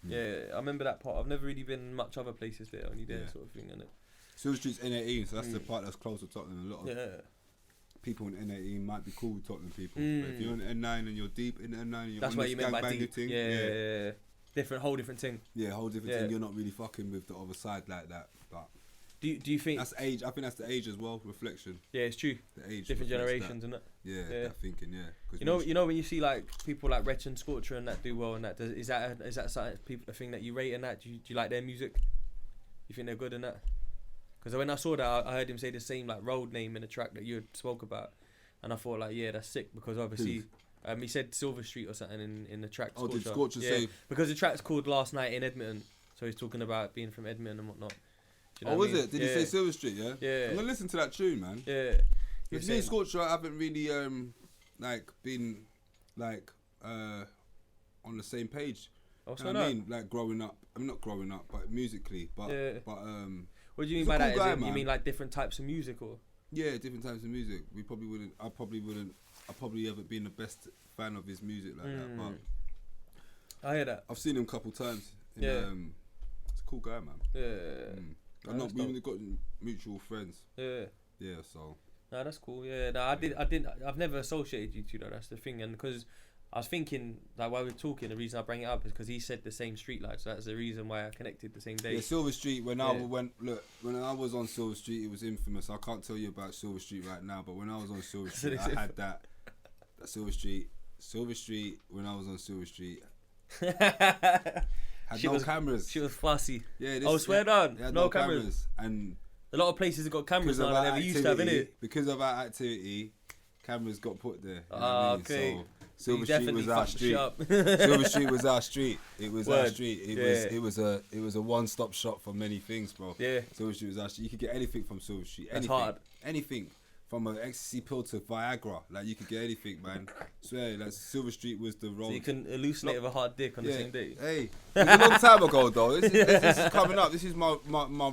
Yeah, I remember that part. I've never really been much other places there, only there sort of thing, innit? Silver Street's N18, so that's the part that's close to Tottenham. A lot of people in N18 might be cool with Tottenham people, but if you're in N9 and you're deep in N9, you're that's on what this you meant by deep. thing. Yeah. Whole different thing. Yeah, whole different thing. You're not really fucking with the other side like that, but. Do you think that's age? I think that's the age as well. Reflection. Yeah, it's true. The age. Different generations, isn't it? Yeah, that thinking. Yeah. You know when you see like people like Wretch and Scorcher and that do well and that, is that something a thing that you rate in that? Do you like their music? You think they're good in that? Because when I saw that, I heard him say the same like road name in the track that you had spoke about, and I thought like, yeah, that's sick because obviously. He said Silver Street or something in the track. Did Scorcher say? Because the track's called Last Night in Edmonton, so he's talking about being from Edmonton and whatnot. You know was it? Did he say Silver Street? Yeah. Yeah. I'm gonna listen to that tune, man. Yeah. With me and Scorcher, I haven't really been on the same page. Oh, you know what I mean? Like growing up. I'm not growing up, but musically. But what do you mean by that? Guy, you mean like different types of music or? Yeah, different types of music. I probably haven't been the best fan of his music like that, but I hear that. I've seen him a couple times. He's a cool guy, man. Yeah. We've got mutual friends. Yeah. Yeah, so. No, that's cool. Yeah, no, I've never associated you two though. That's the thing, and because I was thinking, like while we were talking, the reason I bring it up is because he said the same street light, so that's the reason why I connected the same day. Yeah, Silver Street. When I was on Silver Street, it was infamous. I can't tell you about Silver Street right now, but when I was on Silver Street, I had that Silver Street. When I was on Silver Street, had no cameras. She was fussy. Yeah, swear down. No cameras. And a lot of places have got cameras now that never used to have, innit? Because of our activity, cameras got put there. Okay. So Silver Street was our street. Silver Street was our street. It was our street. It was a one-stop shop for many things, bro. Yeah. Silver Street was our street. You could get anything from Silver Street. That's hard. Anything. From an ecstasy pill to Viagra, like you could get anything, man. Swear, like Silver Street was the road. So you can hallucinate with a hard dick on the same day. Hey, it was a long time ago though. This is coming up. This is my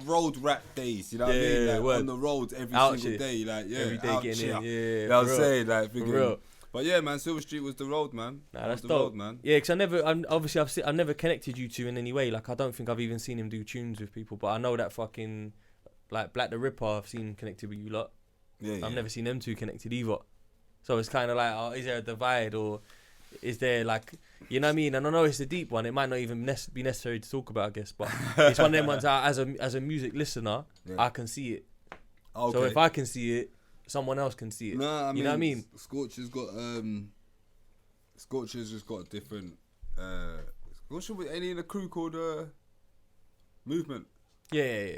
road rap days. You know what I mean? Like on the roads every single day. Like every day getting in. Yeah, you know what I'm saying? Like for real. But yeah, man, Silver Street was the road, man. Nah, that's the dope, road, man. Yeah, because I've never connected you two in any way. Like I don't think I've even seen him do tunes with people, but I know that fucking like Black the Ripper, I've seen connected with you lot. Yeah, I've never seen them two connected either. So it's kind of like, is there a divide, or is there like, you know what I mean? And I know it's a deep one. It might not even be necessary to talk about, I guess, but it's one of them ones that as a music listener, I can see it. Okay. So if I can see it, someone else can see it. Nah, you know what I mean? Scorcher's just got a different. What's any in the crew called Movement? Yeah,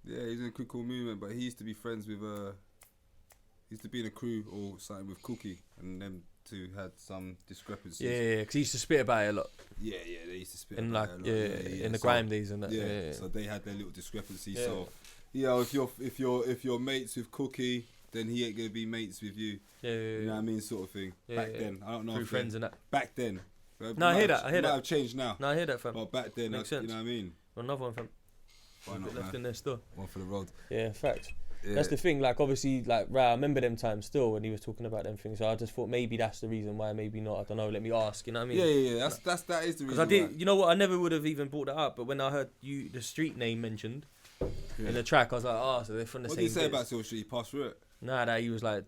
he's in a crew called Movement, but he used to be friends with he used to be in a crew or something with Cookie, and them two had some discrepancies. Yeah, because he used to spit about it a lot. Yeah, they used to spit in about like, it a lot. In the grime days and that. Yeah, so they had their little discrepancies. Yeah. So, you know, if you're mates with Cookie, then he ain't gonna be mates with you. Yeah, you know what I mean, sort of thing. Back then, I don't know. Through friends and that. Back then. No, I hear that. It might have changed now. No, I hear that, fam. But back then, Makes sense. You know what I mean. Another one, fam. Why not, left man? in there still. One for the road. Yeah, facts. Yeah. That's the thing. Like, obviously, like, I remember them times still when he was talking about them things. So I just thought maybe that's the reason why, maybe not. I don't know. Let me ask. You know what I mean? Yeah. That is the reason. Because I did. You know what? I never would have even brought that up. But when I heard the street name mentioned in the track, I was like, oh, so they're from the same. What did he say about Silver Street? He passed through it. Nah, that he was like,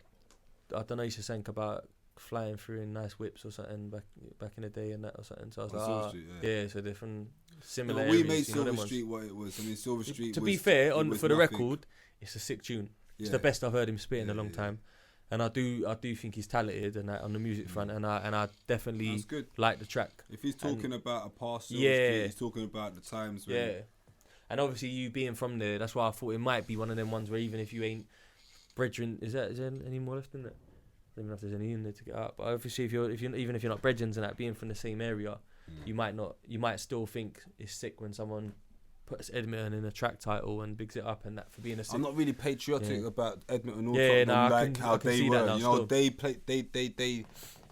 I don't know. He used to think about flying through in nice whips or something back in the day and that or something. So I was like, Street, yeah, so they're from similar we areas, made Silver Street what it was. I mean, Silver Street. To be fair, for the record, it's a sick tune. It's the best I've heard him spit in a long time, and I do think he's talented and on the music front, and I definitely like the track. If he's talking about a past Silver Street, he's talking about the times when. And obviously you being from there, that's why I thought it might be one of them ones where even if you ain't brethren, is there any more left in there? I don't even know if there's any in there to get up. But obviously, even if you're not brethrens and that, being from the same area, you might still think it's sick when someone puts Edmonton in a track title and bigs it up and that for being a sick. I'm not really patriotic about Edmonton or how they were. You know, still. they play.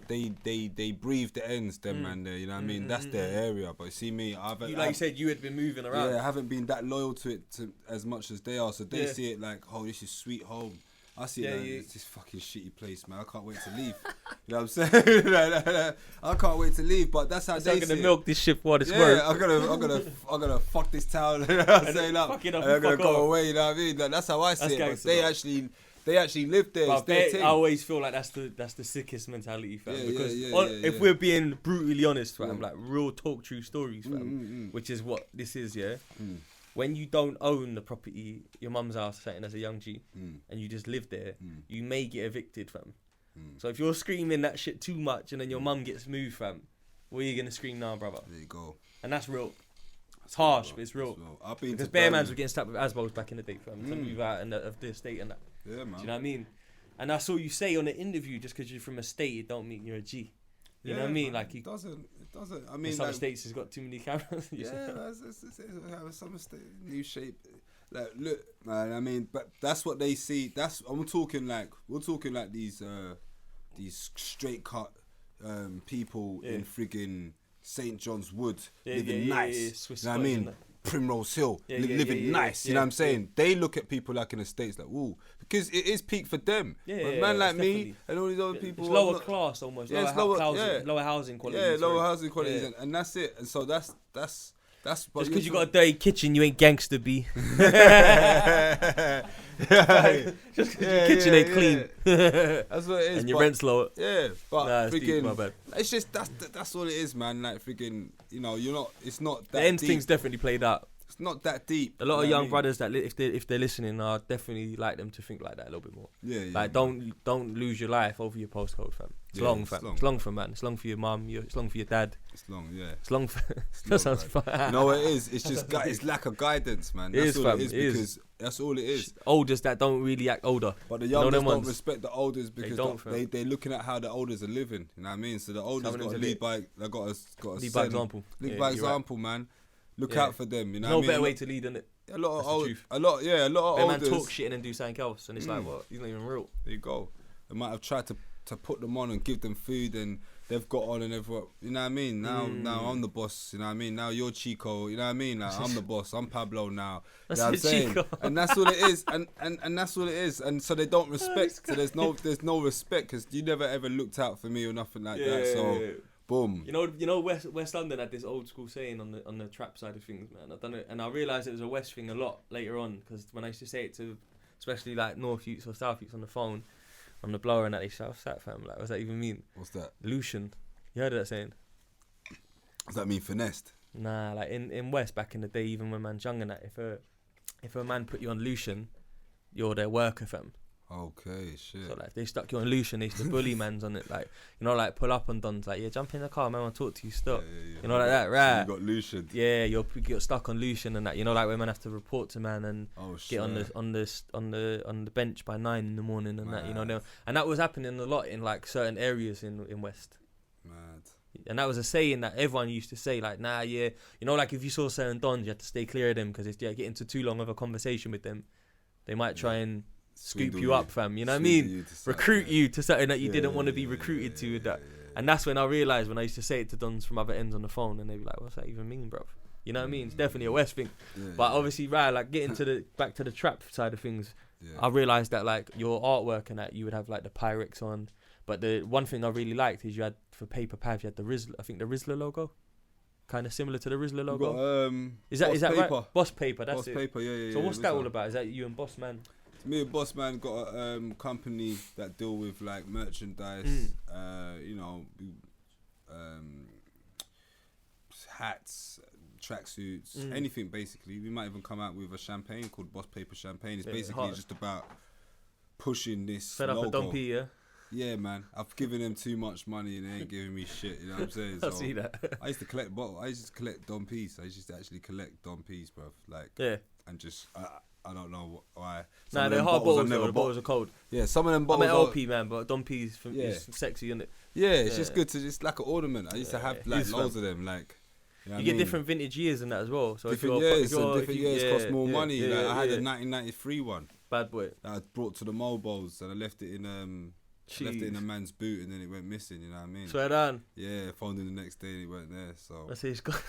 They breathe the ends, them man there. You know what I mean? That's their area. But see me, you said you had been moving around. Yeah, I haven't been that loyal to it as much as they are. So they see it like, oh, this is sweet home. I see it like, it's this fucking shitty place, man. I can't wait to leave. You know what I'm saying? I can't wait to leave. But that's how they see it. I'm gonna milk this shit for what it's worth. I'm gonna fuck this town. You know what I'm saying? I'm gonna go away. You know what I mean? That's how I see it. But they actually live there. It's their thing. I always feel like that's the sickest mentality, fam. Because if we're being brutally honest, fam, like real talk, true stories, fam, which is what this is, when you don't own the property, your mum's house, something as a young G, and you just live there, you may get evicted, fam. So if you're screaming that shit too much and then your mum gets moved, fam, what are you gonna scream now, brother? There you go. And that's real. It's harsh, but it's real. Because bare mans were getting stabbed with Asbos back in the day, fam, to move out of the estate and that. Yeah, man. Do you know what I mean? And I saw you say on the interview, just because you're from a state, it don't mean you're a G. You know what I mean? Man, like it doesn't. I mean, some states has got too many cameras. It's some state, new shape. Like, look, man. I mean, but that's what they see. We're talking like these straight cut people in friggin' St. John's Wood living nice. You know what I mean? Primrose Hill, living nice. You know what I'm saying? They look at people like in the States like, ooh, because it is peak for them. But man like me and all these other people, it's lower class almost. Lower housing quality. Yeah, lower housing qualities, and that's it. And so that's. Just because you got a dirty kitchen, you ain't gangster, B. Just because your kitchen ain't clean. That's what it is. And your rent's lower. Yeah, but freaking, my bad. It's just that's all it is, man. Like freaking, you know, it's not that the end deep. thing's definitely played out. It's not that deep. A lot of young brothers that if they're listening, I definitely like them to think like that a little bit more. Yeah. Like don't lose your life over your postcode, fam. It's long, fam. It's long for man. It's long for your mum. It's long for your dad. It's long, yeah. It's long for. That sounds fun. You know what it is? It's just it's lack of guidance, man. That's all it is because that's all it is. Olders that don't really act older. But the youngers don't respect the olders because they're looking at how the olders are living. You know what I mean? So the olders got to lead by. They got to lead by example. Lead by example, man. Look out for them. You know what I mean? No better way to lead than it. A lot of olders. Man talk shit and then do something else, and it's like, what? He's not even real. There you go. They might have tried to put them on and give them food, and they've got on and everyone. You know what I mean? Now I'm the boss. You know what I mean? Now you're Chico. You know what I mean? Like, I'm the boss. I'm Pablo now. You know what I'm saying? Chico. And that's all it is. And that's all it is. And so they don't respect. So there's no respect because you never ever looked out for me or nothing like that. So. Boom. You know, West London had this old school saying on the trap side of things, man. I done it, and I realised it was a West thing a lot later on, because when I used to say it to, especially like North youths or South youths on the phone, on the blower, and that they shout, "What's that, fam? Like, what's that even mean?" What's that? Lucian. You heard of that saying? Does that mean finessed? Nah, like in West back in the day, even when man's young and that, if a man put you on Lucian, you're their worker, fam. Okay, shit. So like if they stuck you on Lucian, they used to bully mans on it, like, you know, like pull up on dons, like, yeah, jump in the car, man, I want to talk to you, stop. Yeah. You know, like that, right? So you got Lucian. Yeah, you get stuck on Lucian and that. You know, like when man have to report to man and get on the bench by 9 in the morning and that. You know, and that was happening a lot in like certain areas in West. Mad. And that was a saying that everyone used to say, like, nah, yeah, you know, like if you saw certain dons, you had to stay clear of them, because if you get into too long of a conversation with them, they might try and scoop you up, fam. You know what I mean? Recruit you to something that you didn't want to be recruited to with that. And that's when I realised, when I used to say it to dons from other ends on the phone, and they'd be like, what's that even mean, bro? You know what I mean? It's definitely a West thing. But obviously, right, like getting to back to the trap side of things, I realised that like your artwork and that, you would have like the Pyrex on. But the one thing I really liked is you had, for Paper Pabs, you had the Rizzler, I think the Rizzler logo. Kind of similar to the Rizzler logo. Is that right? Boss Paper, that's Boss it. Paper, yeah. So what's that all about? Is that you and Bossman? Me and Bossman got a company that deal with like merchandise, you know, hats, tracksuits, anything basically. We might even come out with a champagne called Boss Paper Champagne. It's basically just about pushing this Fed logo. up a dumpy, yeah? Yeah, man. I've given them too much money and they ain't giving me shit. You know what I'm saying? I see that. I used to collect bottles. I used to collect Dom P's. I used to actually collect Dom P's, bruv. Like, and just I don't know why. Nah, they're hard bottles. The bottles are cold. Yeah, some of them bottles. I'm an LP man, but Dom P's is sexy, isn't it? Yeah, it's just good to just like an ornament. I used to have like loads of them. Like, you get different vintage years and that as well. So different years cost more money. Like I had a 1993 one. Bad boy. That I brought to the Mobos and I left it in a man's boot and then it went missing. You know what I mean? Swear down. Yeah, found it the next day and it weren't there. So I see it's got.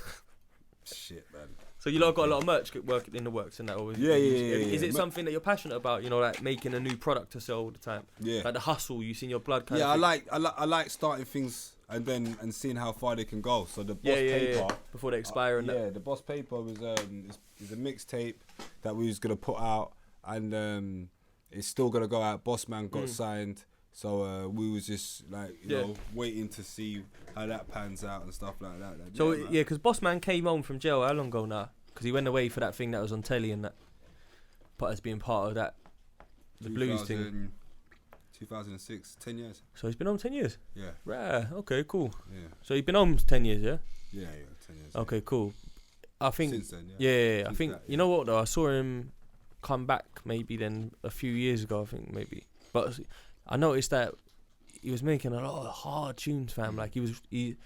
Shit, man. So you lot got a lot of merch work in the works and that. Is it something that you're passionate about? You know, like making a new product to sell all the time. Yeah. Like the hustle you see in your blood. Kind of thing. I like starting things and seeing how far they can go. So the Boss Paper before they expire and that. The Boss Paper was is a mixtape that we was gonna put out and it's still gonna go out. Bossman got signed. So we was just like you know waiting to see how that pans out and stuff like that. So because Bossman came home from jail how long ago now? Because he went away for that thing that was on telly and that, but as being part of that, the blues thing. 2006, 10 years. So he's been home 10 years. Yeah. Right. Okay. Cool. Yeah. So he's been home 10 years. Yeah. Yeah. 10 years. Okay. Cool. I think. Since then, yeah. I think you know what though. I saw him come back maybe then a few years ago. I think maybe, but. I noticed that he was making a lot of hard tunes, fam. Like he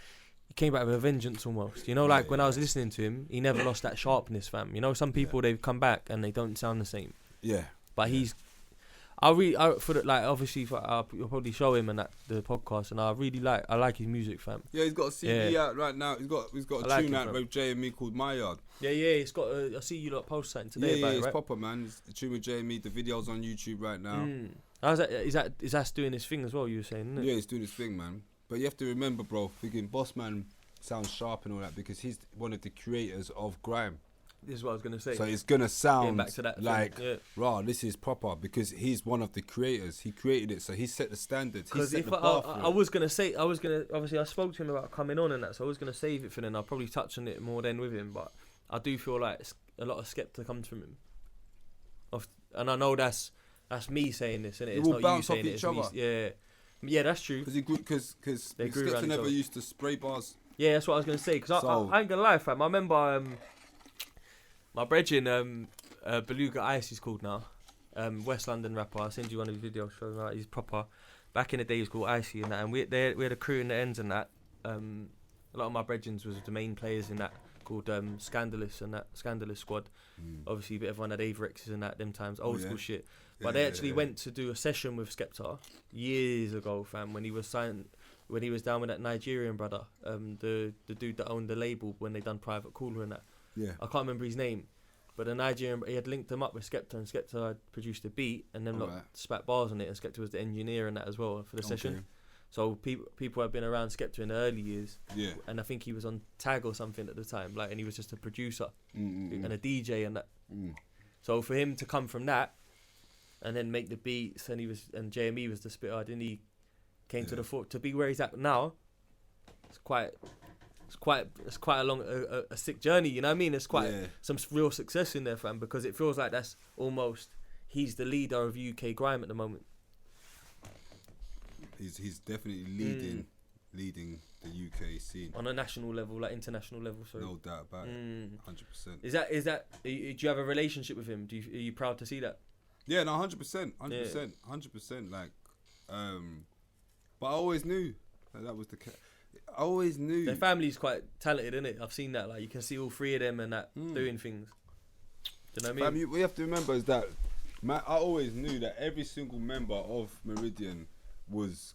came back with a vengeance almost. You know, like when I was listening to him, he never lost that sharpness, fam. You know, some people they've come back and they don't sound the same. Yeah. But he's, obviously you'll probably show him and the podcast, and I like his music, fam. Yeah, he's got a CD out right now. He's got a tune out with Jay and me called My Yard. Yeah, he's got. I see you lot post something today about it, right? It's proper, man. It's a tune with Jay and me. The video's on YouTube right now. How's that? Is that doing his thing as well? You were saying, isn't it? Yeah, he's doing his thing, man. But you have to remember, bro. Thinking Bossman sounds sharp and all that because he's one of the creators of Grime. This is what I was gonna say. So it's gonna sound back to that like, raw. This is proper because he's one of the creators. He created it, so he set the standards. He set the bar for it. I was gonna obviously I spoke to him about coming on and that, so I was gonna save it for then. I'll probably touch on it more then with him, but I do feel like a lot of skeptic comes from him. And I know that's me saying this, and it's not you saying it. It's me, yeah, that's true. Because Skepta never used to spray bars. Yeah, that's what I was gonna say. Because I ain't gonna lie, fam. I remember my brethren, Beluga Ice is called now, West London rapper. I'll send you one of his videos. Showing that he's proper. Back in the day, he was called Icy and that, and we had a crew in the ends and that. A lot of my brethren was the main players in that, called Scandalous and that Scandalous squad. Obviously, a bit everyone had Averexes and that them times, old school shit. But they actually went to do a session with Skepta years ago, fam, when he was down with that Nigerian brother, the dude that owned the label when they done Private Cooler and that. Yeah. I can't remember his name, but the Nigerian, he had linked them up with Skepta, and Skepta had produced a beat and then spat bars on it, and Skepta was the engineer and that as well for the session. So people have been around Skepta in the early years. Yeah. And I think he was on Tag or something at the time, like, and he was just a producer and a DJ and that. So for him to come from that and then make the beats, and JME was the spitter, didn't he? Came to the fore to be where he's at now. It's quite a long, a sick journey. You know what I mean? It's quite some real success in there, fam, because it feels like that's almost he's the leader of UK grime at the moment. He's definitely leading the UK scene on a national level, like international level. Sorry. No doubt about it. 100%. Is that? Do you have a relationship with him? Are you proud to see that? Yeah, no, 100%. Like, but I always knew that was the case. I always knew. Their family's quite talented, isn't it? I've seen that. Like, you can see all three of them and that doing things. Do you know what I mean? What you have to remember is that I always knew that every single member of Meridian was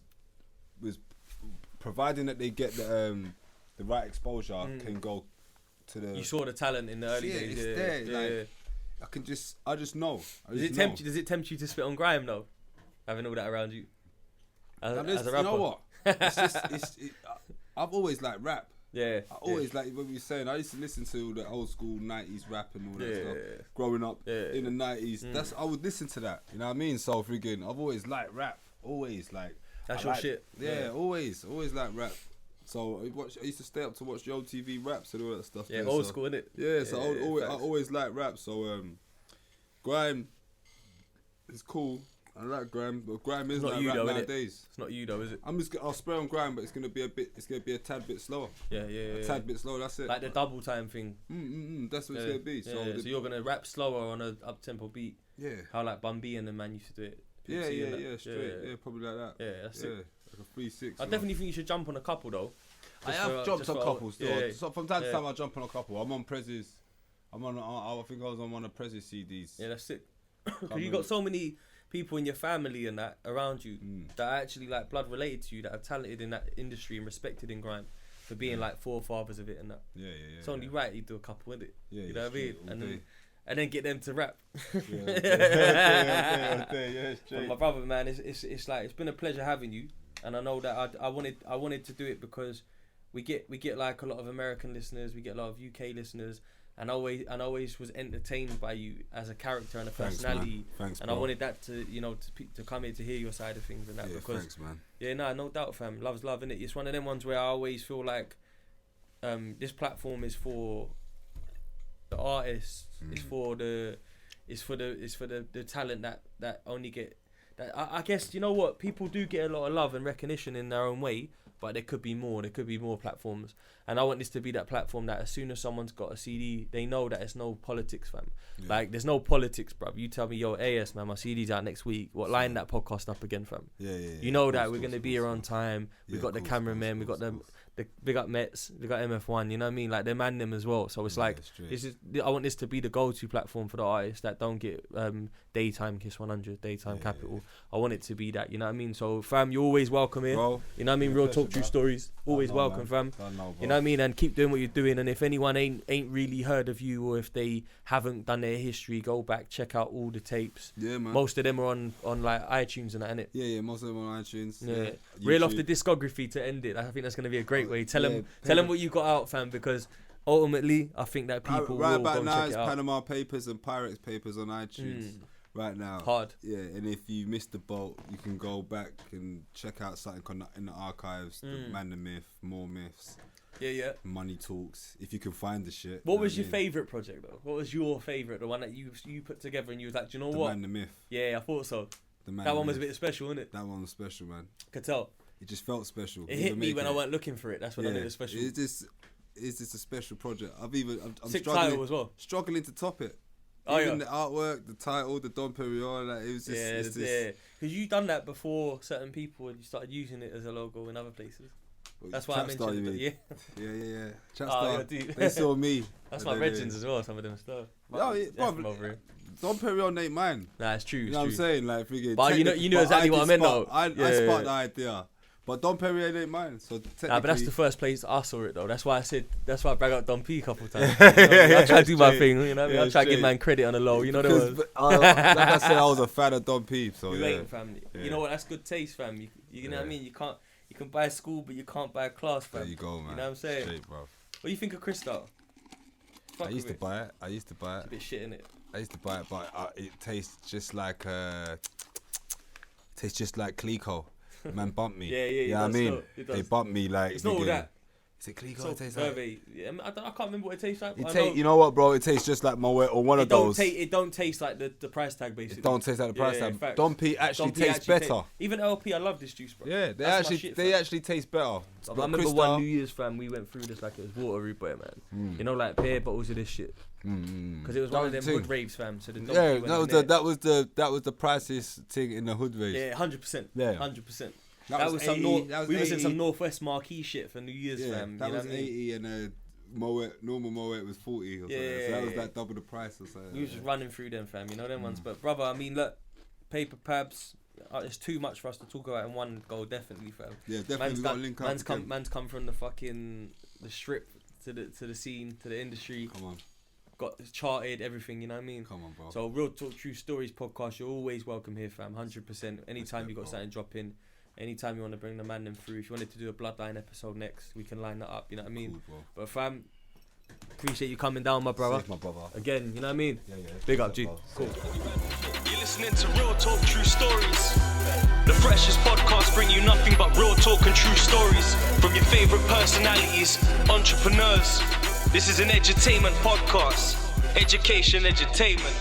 providing that they get the right exposure can go to the. You saw the talent in the early days. It's there. Like, I just know. Does it tempt you to spit on Grime though? Having all that around you. As a rapper. You know what? It's just, I've always liked rap. Yeah. I always like what we were saying. I used to listen to the old school 90s rap and all that stuff. Growing up in the 90s, I would listen to that. You know what I mean? So friggin', I've always liked rap. Always like. That's your shit. Yeah, always liked rap. So I used to stay up to watch the old TV raps and all that stuff. Yeah, old school, innit? Yeah, so I always liked rap. So Grime is cool. I like Grime, but Grime is not like you rap though, nowadays. It's not you though, is it? I'll spray on Grime, but it's gonna be a tad bit slower. A tad bit slower. That's it. Like the double time thing. That's what it's gonna be. So you're gonna rap slower on a up tempo beat. Yeah. How like Bun B and the man used to do it. Straight. Probably like that. Yeah, that's it. Like a 3-6. I definitely think you should jump on a couple though. I have jumped on couples still. Yeah. So from time to time I jump on a couple. I'm on Prez's. I think I was on one of Prez's CDs. Yeah, that's it. Because you got so many people in your family and that around you that are actually like blood related to you, that are talented in that industry and respected in grime for being like forefathers of it and that. Yeah. It's only right you do a couple, isn't it? Yeah, you know what I mean? And then get them to rap. Straight. My brother, man, it's like it's been a pleasure having you, and I know that I wanted to do it because we get like a lot of American listeners, we get a lot of UK listeners. And I always was entertained by you as a character and a personality. Thanks, and bro. I wanted that to come here to hear your side of things and that because thanks, man. Yeah, no doubt, fam. Love's love, innit? It's one of them ones where I always feel like this platform is for the artists. It's for the talent that only get that. I guess you know what, people do get a lot of love and recognition in their own way. But there could be more. There could be more platforms, and I want this to be that platform that as soon as someone's got a CD, they know that it's no politics, fam. Yeah. Like there's no politics, bruv. You tell me, yo, AS, man, my CD's out next week. What, line that podcast up again, fam? Yeah. You know that we're gonna be here on time. We got the cameraman. We got the big up Mets. We got MF1. You know what I mean? Like they man them as well. So it's like I want this to be the go-to platform for the artists that don't get daytime Kiss 100, daytime Capital. I want it to be that. You know what I mean? So fam, you're always welcome here. Bro, you know what I mean? Real talk, true stories. Always welcome, fam. You know what I mean? And keep doing what you're doing. And if anyone ain't really heard of you, or if they haven't done their history, go back, check out all the tapes. Yeah, man. Most of them are on like iTunes and that, innit? Yeah, most of them are on iTunes. Yeah. Reel off the discography to end it. I think that's gonna be a great way. Tell them what you got out, fam, because ultimately I think that people right will about go now check it's it out. Panama Papers and Pyrex Papers on iTunes. Right now. Hard. Yeah, and if you missed the boat, you can go back and check out something in the archives. The Man the Myth, More Myths. Yeah. Money Talks. If you can find the shit. What was your favourite project though? What was your favourite? The one that you put together and you was like, do you know what? Man the Myth. Yeah, I thought so. That one was a bit special, innit? That one was special, man. Could tell. It just felt special. It hit me when I weren't looking for it. That's when I knew it was special. It's just a special project. I'm sick struggling title as well. Struggling to top it. Oh, Even the artwork, the title, the Dom Perignon, like it was just Because you done that before certain people and you started using it as a logo in other places. That's why I mentioned it. Yeah. Star. They saw me. That's my legends as well. Some of them stuff. Dom Perignon ain't mine. Nah, it's true. You know what I'm saying? Like, but you know exactly what I meant though. I sparked the idea. But Dom Perignon ain't mine, so technically... Nah, but that's the first place I saw it though. That's why I brag out Dom P a couple times. I try to do my thing, you know what I mean? I try to give man credit on the low, you know what I mean? Like I said, I was a fan of Dom P, so family. Yeah. You know what, that's good taste, fam. You know what I mean? You You can buy school, but you can't buy class, fam. There you go, man. You know what I'm saying? Straight, bro. What do you think of Crystal? I used to buy it. It's a bit shit, innit? I used to buy it, but it tastes just like Clico. Man bumped me. Yeah. You know what I mean? They bumped me like. It's not all that. Is it Clico? So it tastes like. Yeah, I can't remember what it tastes like. You know what, bro? It tastes just like Moet or one of those. It don't taste like the price tag, basically. It don't taste like the price tag. Facts. Dom P actually tastes better. Even LP, I love this juice, bro. Yeah, they actually taste better. I remember one New Year's, fam, we went through this like it was watery, boy, man. You know, like beer bottles of this shit. Because it was one of them hood raves, fam. So that was the priciest thing in the hood rave. Yeah, 100%. Yeah, 100%. That was 80, we was in some Northwest Marquee shit for New Year's, fam. That was 80 and normal Moet was 40 or something. So that was like double the price or something. We was just running through them, fam. You know them ones. But brother, I mean, look, Paper Pabs. It's too much for us to talk about in one go, definitely, fam. Yeah, definitely. Got to link up. Man's come from the fucking strip to the scene, to the industry. Come on. Got charted, everything, you know what I mean? Come on, bro. So Real Talk True Stories podcast, you're always welcome here, fam. 100%. Anytime you got something drop in, anytime you want to bring the man them through. If you wanted to do a Bloodline episode next, we can line that up. You know what I mean? Cool, but fam, appreciate you coming down, my brother. Safe, my brother. Again, you know what I mean? Yeah. Big up, G. Cool. You're listening to Real Talk True Stories. The freshest podcast bring you nothing but real talk and true stories from your favourite personalities, entrepreneurs. This is an edutainment podcast. Education, edutainment.